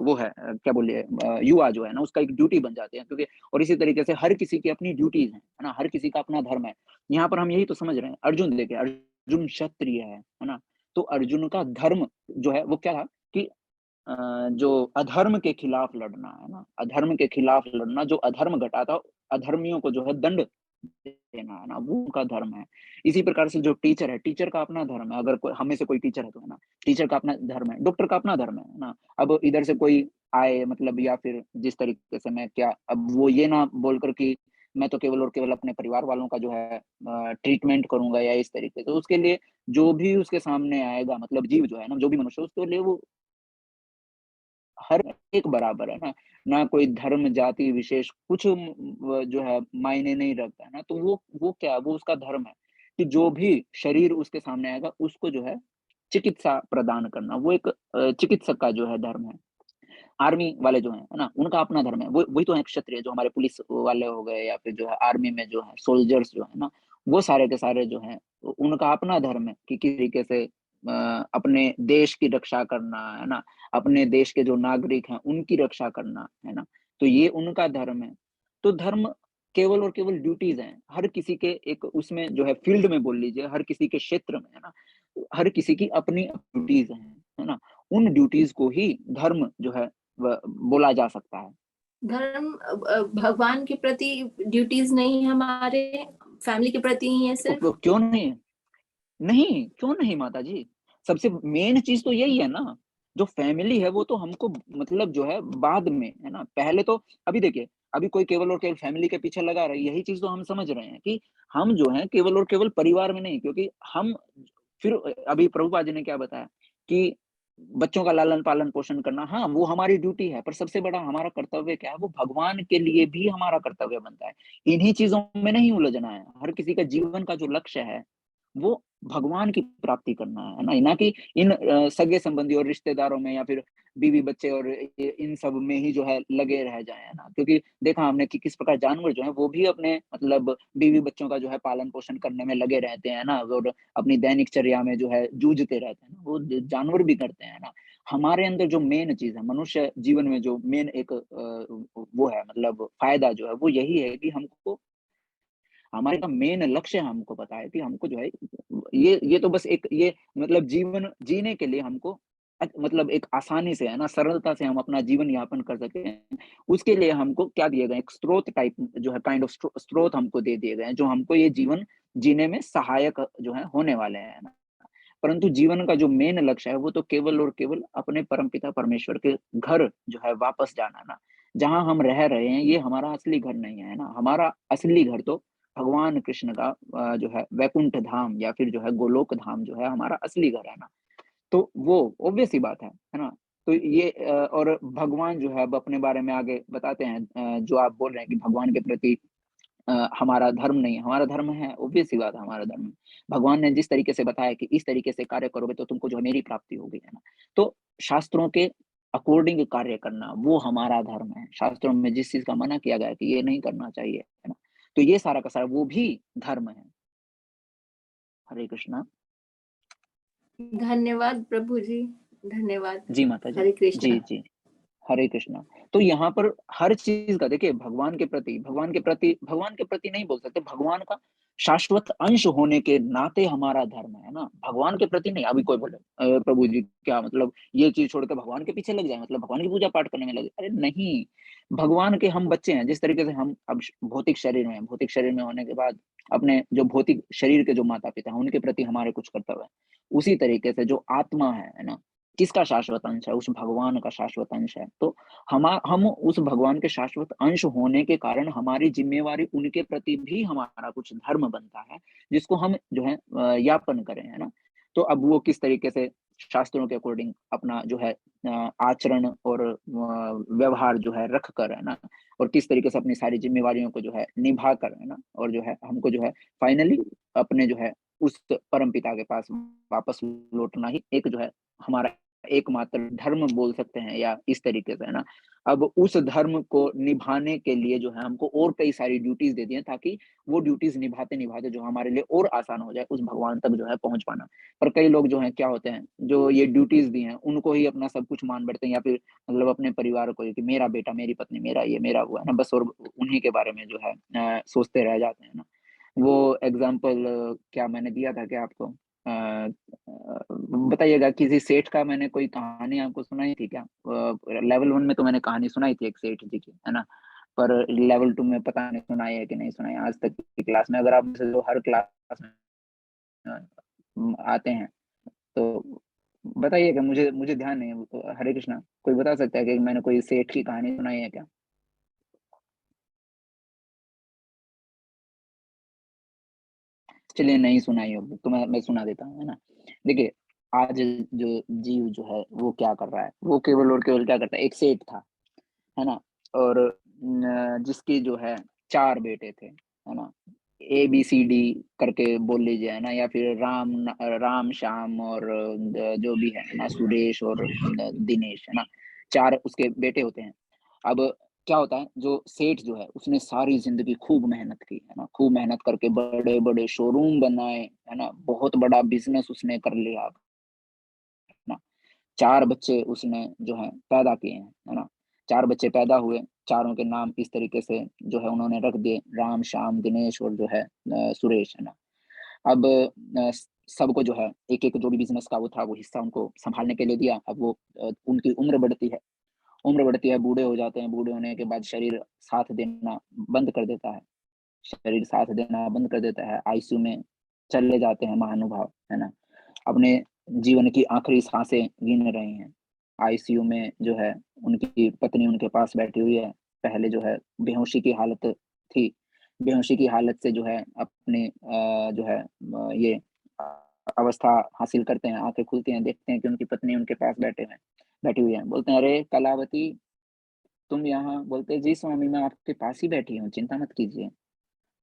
वो है क्या बोलिए युवा जो है ना उसका एक ड्यूटी बन जाते हैं क्योंकि और इसी तरीके से हर किसी की अपनी ड्यूटीज़ हैं, है ना? हर किसी का अपना धर्म है। यहाँ पर हम यही तो समझ रहे हैं। अर्जुन देखिए, अर्जुन क्षत्रिय है ना? तो अर्जुन का धर्म जो है वो क्या था कि जो अधर्म के खिलाफ लड़ना है ना, अधर्म के खिलाफ लड़ना, जो अधर्म घटाता अधर्मियों को जो है दंड देना है ना, वो उनका धर्म है। इसी प्रकार से जो टीचर है, टीचर का अपना धर्म है, अगर कोई हम में से कोई टीचर है तो है ना, टीचर का अपना धर्म है, डॉक्टर का अपना धर्म है ना। अब इधर से कोई आए मतलब या फिर जिस तरीके से मैं क्या अब वो ये ना बोलकर कि मैं तो केवल और केवल अपने परिवार वालों का जो है ट्रीटमेंट करूँगा या इस तरीके से, उसके लिए जो भी उसके सामने आएगा मतलब जीव जो है ना, जो भी मनुष्य उसके लिए वो हर एक बराबर है ना, ना कोई धर्म, जाति विशेष कुछ जो है मायने नहीं रखता है ना, तो वो क्या वो उसका धर्म है, कि जो भी शरीर उसके सामने आएगा उसको जो है चिकित्सा प्रदान करना, वो एक चिकित्सक का जो है धर्म है। आर्मी वाले जो हैं, है ना? उनका अपना धर्म है, वो वही तो है क्षत्रिय जो हमारे पुलिस वाले हो गए या फिर जो है आर्मी में जो है सोल्जर्स जो है ना, वो सारे के सारे जो हैं, उनका अपना धर्म है कि किस तरीके से अपने देश की रक्षा करना, है ना? अपने देश के जो नागरिक हैं, उनकी रक्षा करना, है ना? तो ये उनका धर्म है। तो धर्म केवल और केवल ड्यूटीज़ हैं। हर किसी के एक उसमें जो है फ़ील्ड में बोल लीजिए, हर किसी के क्षेत्र में, है ना? हर किसी की अपनी ड्यूटीज़ हैं, है ना? उन ड्यूटीज़ को ही धर्म जो है बोला जा सकता है। धर्म भगवान के प्रति ड्यूटीज नहीं, हमारे फैमिली के प्रति ही है सिर्फ। क्यों नहीं? नहीं, क्यों नहीं माताजी? सबसे मेन चीज़ तो यही है ना, जो फैमिली है वो तो हमको मतलब जो है बाद में, है ना? पहले तो अभी देखिए, अभी कोई केवल और केवल फैमिली के पीछे लगा रहा है, यही चीज़ तो हम समझ रहे हैं कि हम जो हैं केवल और केवल परिवार में नहीं क्योंकि हम फिर अभी प्रभुपाद जी ने क्या बताया कि बच्चों का लालन-पालन पोषण करना, हाँ, वो हमारी ड्यूटी है, पर सबसे बड़ा हमारा कर्तव्य क्या है? वो भगवान के लिए भी हमारा कर्तव्य बनता है। इन्हीं चीज़ों में नहीं उलझना है। हर किसी का जीवन का जो लक्ष्य है वो भगवान की प्राप्ति करना है ना? ना कि इन सगे-संबंधी और रिश्तेदारों में या फिर बीवी-बच्चे और इन सब में ही जो है लगे रह जाएँ, है ना? क्योंकि देखा हमने कि किस प्रकार जानवर जो हैं वो भी अपने मतलब बीवी-बच्चों का जो है पालन-पोषण करने में लगे रहते हैं ना और अपनी दैनिकचर्या में जो है जूझते रहते हैं ना, वो ज जानवर भी करते हैं ना। हमारे अंदर जो मेन चीज़ है, मनुष्य जीवन में जो मेन एक वो है मतलब फ़ायदा जो है वो यही है कि हमको हमारे का मेन लक्ष्य हमको पता है कि हमको जो है ये तो बस एक ये मतलब जीवन जीने के लिए हमको मतलब एक आसानी से है ना सरलता से हम अपना जीवन यापन कर सकें उसके लिए हमको क्या दिए गए एक स्रोत टाइप जो है काइंड ऑफ स्रोत हमको दे दिए गए हैं जो हमको ये जीवन जीने में सहायक जो है होने वाले हैं ना परंतु जीवन का जो मेन लक्ष्य है वो तो केवल और केवल अपने परमपिता परमेश्वर के घर जो है वापस जाना ना जहाँ हम रह रहे हैं ये हमारा असली घर नहीं है ना हमारा असली घर तो भगवान कृष्ण का जो है वैकुंठ धाम या फिर जो है गोलोक धाम जो है हमारा असली घर है ना तो वो ऑब्वियस ही बात है ना तो ये और भगवान जो है अब अपने बारे में आगे बताते हैं जो आप बोल रहे हैं कि भगवान के प्रति हमारा धर्म नहीं है, हमारा धर्म है, ऑब्वियस सी बात है हमारा धर्म है। भगवान ने जिस तरीके से बताया कि इस तरीके से कार्य करोगे तो तुमको जो है मेरी प्राप्ति होगी, है ना? तो शास्त्रों के अकॉर्डिंग कार्य करना वो हमारा धर्म है। शास्त्रों में जिस चीज़ का मना किया गया है कि ये नहीं करना चाहिए, है ना? तो ये सारा का सारा वो भी धर्म है। हरे कृष्णा। धन्यवाद प्रभु जी, धन्यवाद। जी माता जी। हरे कृष्णा। जी, जी। हरे कृष्णा। तो यहाँ पर हर चीज़ का देखिए भगवान के प्रति नहीं बोल सकते, भगवान का शाश्वत अंश होने के नाते हमारा धर्म है ना, भगवान के प्रति नहीं। अभी कोई बोले प्रभु जी क्या मतलब ये चीज़ छोड़ के भगवान के पीछे लग जाए मतलब भगवान की पूजा-पाठ करने में लगे। अरे नहीं, भगवान के हम बच्चे हैं, जिस तरीके से हम अब भौतिक शरीर में हैं, भौतिक शरीर में होने के बाद अपने जो भौतिक शरीर के जो माता-पिता हैं, उनके प्रति हमारे कुछ कर्तव्य हैं। उसी तरीके से जो आत्मा है ना? किसका शाश्वत अंश है? उस भगवान का शाश्वत अंश है। तो हम उस भगवान के शाश्वत अंश होने के कारण हमारी जिम्मेवारी उनके प्रति भी हमारा कुछ धर्म बनता है, जिसको हम जो है यापन करें, है ना? तो अब वो किस तरीके से शास्त्रों के अकॉर्डिंग अपना जो है आचरण और व्यवहार जो है रख कर, है ना? और किस तरीके से अपनी सारी जिम्मेवारियों को जो है निभा कर, है ना? और जो है हमको जो है फाइनली अपने जो है उस परमपिता के पास वापस लौटना ही एक जो है हमारा एकमात्र धर्म बोल सकते हैं, या इस तरीके से, है ना? अब उस धर्म को निभाने के लिए जो है हमको और कई सारी ड्यूटीज दे दी हैं, ताकि वो ड्यूटीज निभाते निभाते जो हमारे लिए और आसान हो जाए उस भगवान तक जो है पहुंच पाना। पर कई लोग जो हैं क्या होते हैं, जो ये ड्यूटीज दी हैं उनको ही अपना सब कुछ मान बैठते हैं, या फिर मतलब अपने परिवार को ही कि मेरा बेटा, मेरी पत्नी, मेरा ये, मेरा वो, है ना? बस और उन्हीं के बारे में जो है सोचते रह जाते हैं ना। वो एग्जाम्पल क्या मैंने दिया था क्या आपको? बताइएगा, किसी सेठ का मैंने कोई कहानी आपको सुनाई थी क्या? लेवल 1 में तो मैंने कहानी सुनाई थी एक सेठ जी की, है ना? पर लेवल 2 में पता नहीं सुनाई है कि नहीं सुनाई आज तक की क्लास में। अगर आप में से जो हर क्लास में आते हैं तो बताइएगा, मुझे मुझे ध्यान नहीं है। हरे कृष्णा, कोई बता सकता है कि मैंने कोई सेठ की कहानी सुनाई है क्या? चलिए नहीं सुनाई होगी तो मैं सुना देता हूँ, है ना? देखिए, आज जो जीव जो है वो क्या कर रहा है, वो केवल और केवल क्या करता है, एक सेठ था, है ना? और जिसके जो है 4 बेटे थे, है ना? ABCD करके बोल लीजिए, है ना? या फिर राम, श्याम और जो भी है ना, सुरेश और दिनेश, है ना? 4 उसके बेटे होते हैं। अब क्या होता है, जो सेठ जो है उसने सारी ज़िंदगी खूब मेहनत की, है ना? खूब मेहनत करके बड़े-बड़े शोरूम बनाए, है ना? बहुत बड़ा बिज़नेस उसने कर लिया, है ना? 4 बच्चे उसने जो है पैदा किए हैं, है ना? 4 बच्चे पैदा हुए, चारों के नाम इस तरीके से जो है उन्होंने रख दिए, राम, श्याम, दिनेश और जो है सुरेश, है ना? अब सबको जो है एक-एक जो भी बिज़नेस का वो था, वो हिस्सा उनको सँभालने के लिए दिया। अब वो उनकी उम्र बढ़ती है, बूढ़े हो जाते हैं, बूढ़े होने के बाद शरीर साथ देना बंद कर देता है। शरीर साथ देना बंद कर देता है, आईसीयू में चले जाते हैं महानुभाव, है ना? अपने जीवन की आखिरी साँसें गिन रहे हैं। आईसीयू में जो है उनकी पत्नी उनके पास बैठी हुई है। पहले जो है बेहोशी की हालत थी। बेहोशी की हालत से जो है अपने जो है ये अवस्था हासिल करते हैं, आँखें खुलती हैं, देखते हैं कि उनकी पत्नी उनके पास बैठी हुई है। बोलते हैं, "अरे कलावती, तुम यहाँ?" बोलते हैं, "जी स्वामी, मैं आपके पास ही बैठी हूँ, चिंता मत कीजिए।"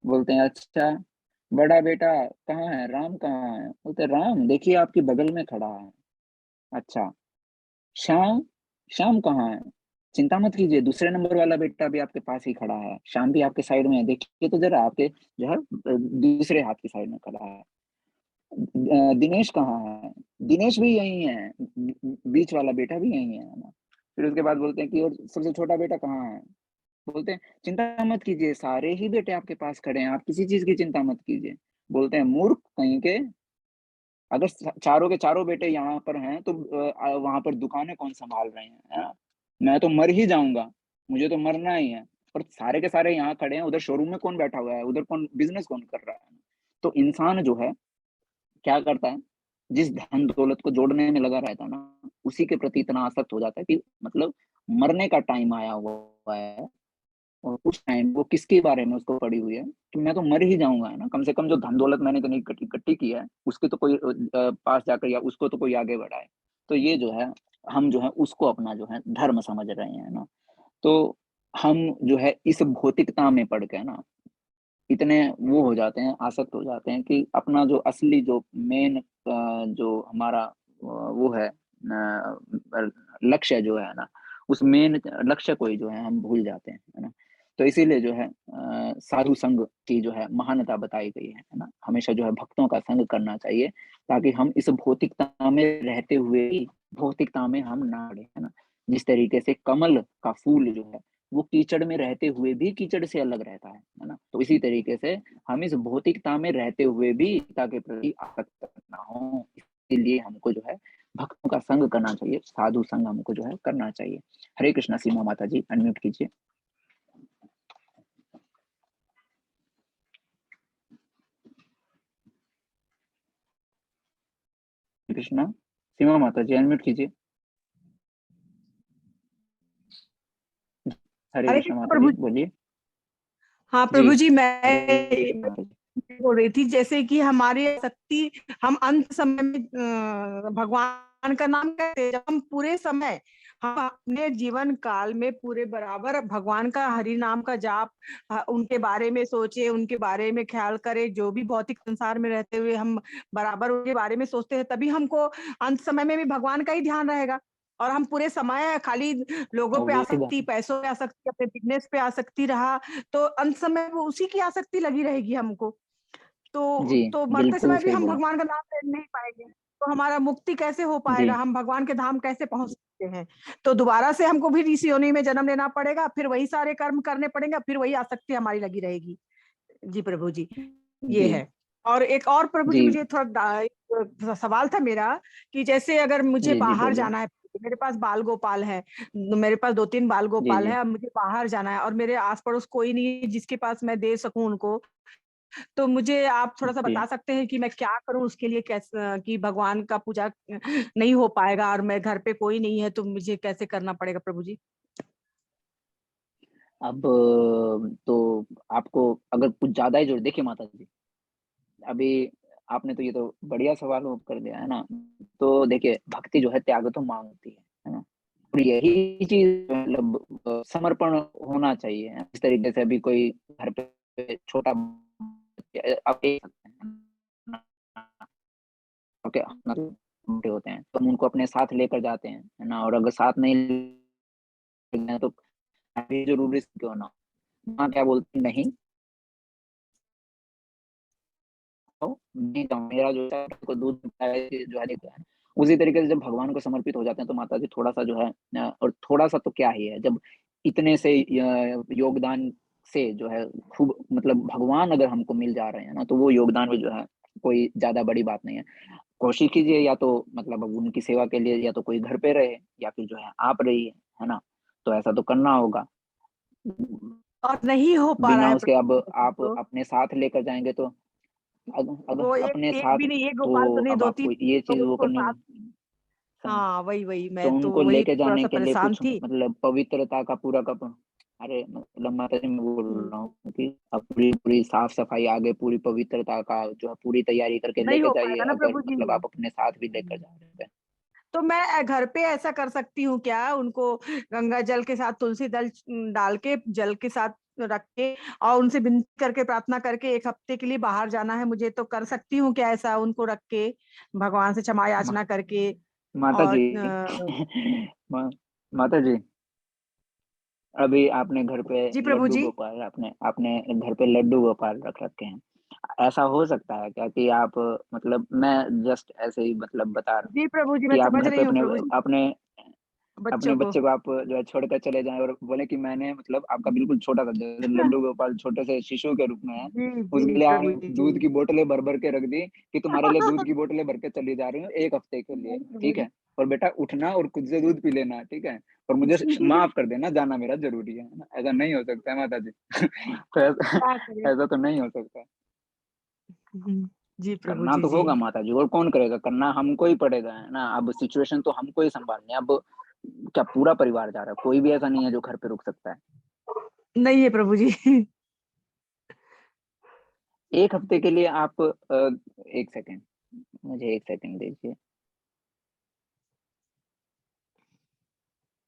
बोलते हैं, "अच्छा, बड़ा बेटा कहाँ है? राम कहाँ है?" बोलते हैं, "राम देखिए आपके बगल में खड़ा है।" अच्छा, श्याम, श्याम कहाँ है? चिंता मत कीजिए, दूसरे नंबर वाला बेटा भी आपके पास ही खड़ा है, श्याम भी आपके साइड में है, देखिए तो ज़रा आपके जो है दूसरे हाथ की साइड में खड़ा है। दिनेश कहाँ है? दिनेश भी यहीं है, बीच वाला बेटा भी यहीं है ना? फिर उसके बाद बोलते हैं कि और सबसे छोटा बेटा कहाँ है? बोलते हैं, "चिंता मत कीजिए, सारे ही बेटे आपके पास खड़े हैं, आप किसी चीज़ की चिंता मत कीजिए।" बोलते हैं, "मूर्ख कहीं के, अगर चारों के चारों बेटे यहाँ पर हैं तो वहां पर दुकानें कौन संभाल रहे हैं, है ना? मैं तो मर ही जाऊंगा, मुझे तो मरना ही है, पर सारे के सारे यहाँ खड़े हैं, उधर शोरूम में कौन बैठा हुआ है, उधर कौन बिजनेस कौन कर रहा है?" तो इंसान जो है क्या करता है, जिस धन दौलत को जोड़ने में लगा रहता है ना, उसी के प्रति इतना आसक्त हो जाता है कि मतलब मरने का टाइम आया हुआ है, और उस टाइम वो किसके बारे में उसको पड़ी हुई है कि मैं तो मर ही जाऊँगा, है ना? कम से कम जो धन-दौलत मैंने इतनी इकट्ठी की है, उसके तो कोई पास जाकर या उसको तो कोई आगे बढ़ाए। तो ये जो है, हम जो है उसको अपना जो है धर्म समझ रहे हैं ना। तो हम जो है इस भौतिकता में पड़ के ना, इतने वो हो जाते हैं, आसक्त हो जाते हैं कि अपना जो असली जो मेन जो हमारा वो है लक्ष्य जो है ना, उस मेन लक्ष्य को ही जो है हम भूल जाते हैं, है ना? तो इसीलिए जो है साधु संग की जो है महानता बताई गई है ना? हमेशा जो है भक्तों का संग करना चाहिए, ताकि हम इस भौतिकता में रहते हुए भी भौतिकता में हम ना पड़े, है ना? जिस तरीके से कमल का फूल जो है वो कीचड़ में रहते हुए भी कीचड़ से अलग रहता है ना? तो इसी तरीके से हम इस भौतिकता में रहते हुए भी पिता के प्रति आसक्त ना हो, इसीलिए हमको जो है भक्तों का संग करना चाहिए, साधु संग हमको जो है करना चाहिए। हरे कृष्णा, सीमा माता जी अनम्यूट कीजिए। हरे कृष्णा, सीमा माता जी अनम्यूट कीजिए। हरे हरे कृष्ण कृष्ण माता प्रभु जी, जी। बोलिए। हाँ जी, प्रभु जी, हरे कृष्ण मैं माता जी। बोल रही थी जैसे कि हमारी शक्ति, हम अंत समय में भगवान का नाम कहते हैं, जब हम पूरे समय हम अपने जीवन काल में पूरे बराबर भगवान का हरि नाम का जाप, उनके बारे में सोचे, उनके बारे में ख्याल करें, जो भी भौतिक संसार में रहते हुए हम बराबर उनके बारे में सोचते हैं, तभी हमको अंत समय में भी भगवान का ही ध्यान रहेगा। और हम पूरे समय खाली लोगों पे ऑब्वियस सी बात आसक्ति, है। पैसों पे आसक्ति, अपने बिजनेस पे आसक्ति रहा, तो अंत समय वो उसी की आसक्ति लगी रहेगी हमको। जी, तो मरते बिल्कुल समय भी सही हम बोला। भगवान का नाम ले नहीं पाएंगे, तो हमारा मुक्ति कैसे हो पाएगा, जी, हम भगवान के धाम कैसे पहुंच सकते हैं? तो दोबारा से हमको भी इस योनि में जन्म लेना पड़ेगा, फिर वही सारे कर्म करने पड़ेंगे, फिर वही आसक्ति हमारी लगी रहेगी। जी प्रभु जी, ये जी, है। और एक और प्रभु जी, जी, मुझे थोड़ा एक सवाल था मेरा, कि जैसे अगर मुझे जी, जी, बाहर बोलिए। जाना है, मेरे पास बाल गोपाल है, मेरे पास 2-3 बाल जी, गोपाल जी, है, अब मुझे बाहर जाना है और मेरे आस पड़ोस कोई नहीं है जिसके पास मैं दे सकूं उनको, तो मुझे आप थोड़ा-सा जी। बता सकते हैं कि मैं क्या करूँ उसके लिए, कैसे कि भगवान का पूजा नहीं हो पाएगा और मैं घर पे कोई नहीं है, तो मुझे कैसे करना पड़ेगा प्रभु जी? अब तो आपको अगर कुछ ज़्यादा ही ज़रूरत, देखिए माता जी, अभी आपने तो ये तो बढ़िया सवाल वो कर दिया, है ना? तो देखिए, भक्ति जो है त्याग तो माँगती है ना? और यही चीज़ मतलब समर्पण होना चाहिए। इस तरीके से अभी कोई घर पे छोटा आप देख सकते हैं, ओके, मतलब बूढ़े होते हैं, तो हम उनको अपने साथ लेकर जाते हैं, है ना? और अगर साथ नहीं लेके गए तो काफ़ी ज़रूरी क्यों ना हो? माँ क्या बोलती, नहीं तो नहीं जाऊँ, मेरा जो है को दूध पिलाए जो है देखो है। उसी तरीके से जब भगवान को समर्पित हो जाते हैं तो माताजी थोड़ा-सा जो है और थोड़ा-सा तो क्या ही है, जब इतने से योगदान से जो है खूब मतलब भगवान अगर हमको मिल जा रहे हैं ना, तो वो योगदान भी जो है कोई ज़्यादा बड़ी बात नहीं है। कोशिश कीजिए या तो मतलब अब उनकी सेवा के लिए या तो कोई घर पे रहे या फिर जो है आप रहिए, है ना? तो ऐसा तो करना होगा। और नहीं हो पा रहा बिना है उसके अब प्रभु जी, आप तो अपने साथ लेकर जाएँगे तो वो अगर अपने एक एक साथ भी नहीं, एक तो गोपाल तो नहीं, अब 2-3 आपको ये चीज़ लोगों वो को करनी साथ। होगी। स हाँ, वही तो मैं तो उनको वही लेके जाने थोड़ा-सा के लिए परेशान कुछ थी। मतलब पवित्रता का पूरा का अरे मतलब माताजी मैं बोल हुँ, रहा हूँ कि अब पूरी साफ-सफाई आगे पूरी पवित्रता का जो है पूरी तैयारी करके नहीं लेके हो जाइए पाएगा ना अगर प्रभु जी। मतलब आप अपने साथ भी लेकर हुँ। जा रहे हैं। तो मैं घर पे ऐसा कर सकती हूँ क्या? उनको गंगा जल के साथ तुलसी दल डाल के, जल के साथ रख के और उनसे विनती करके, प्रार्थना करके 1 हफ्ते के लिए बाहर जाना है मुझे, तो कर सकती हूँ क्या ऐसा उनको रख के, भगवान से क्षमा मा याचना करके? और माताजी मा माताजी अभी आपने घर पे जी प्रभु लड्डू जी। गोपाल आपने आपने घर पे लड्डू गोपाल रख रखे हैं। ऐसा हो सकता है क्या कि आप मतलब मैं जस्ट ऐसे ही मतलब बता रहा हूँ जी प्रभु जी, मैं कि आप समझ घर पे रही हूँ अपने प्रभु जी, अपने अपने बच्चों को। बच्चे को आप जो है छोड़कर चले जाएँ और बोले कि मैंने मतलब आपका बिल्कुल छोटा-सा जैसे लड्डू गोपाल छोटे से शिशु के रूप में है, जी, उसके जी लिए प्रभु आपने जी। दूध की बोतलें भर-भर के रख दी कि तुम्हारे लिए दूध की बोतलें भर के चली जा रही हूँ 1 हफ्ते के लिए, प्रभु ठीक जी। है? और बेटा उठना और खुद से दूध पी लेना, ठीक है? और मुझे माफ़ कर देना, जाना मेरा ज़रूरी है ना? ऐसा नहीं हो सकता है माताजी। तो ऐसा क्या करें? ऐसा तो नहीं हो सकता। हुँ, जी प्रभु करना जी, तो जी। होगा माताजी और कौन करेगा? करना हमको ही पड़ेगा, है ना? अब सिचुएशन तो हमको ही सँभालनी है। अब क्या पूरा परिवार जा रहा है? कोई भी ऐसा नहीं है जो घर पे रुक सकता है। नहीं है प्रभु जी। 1 हफ्ते के लिए आप 1 सेकंड, मुझे 1 सेकंड दीजिए।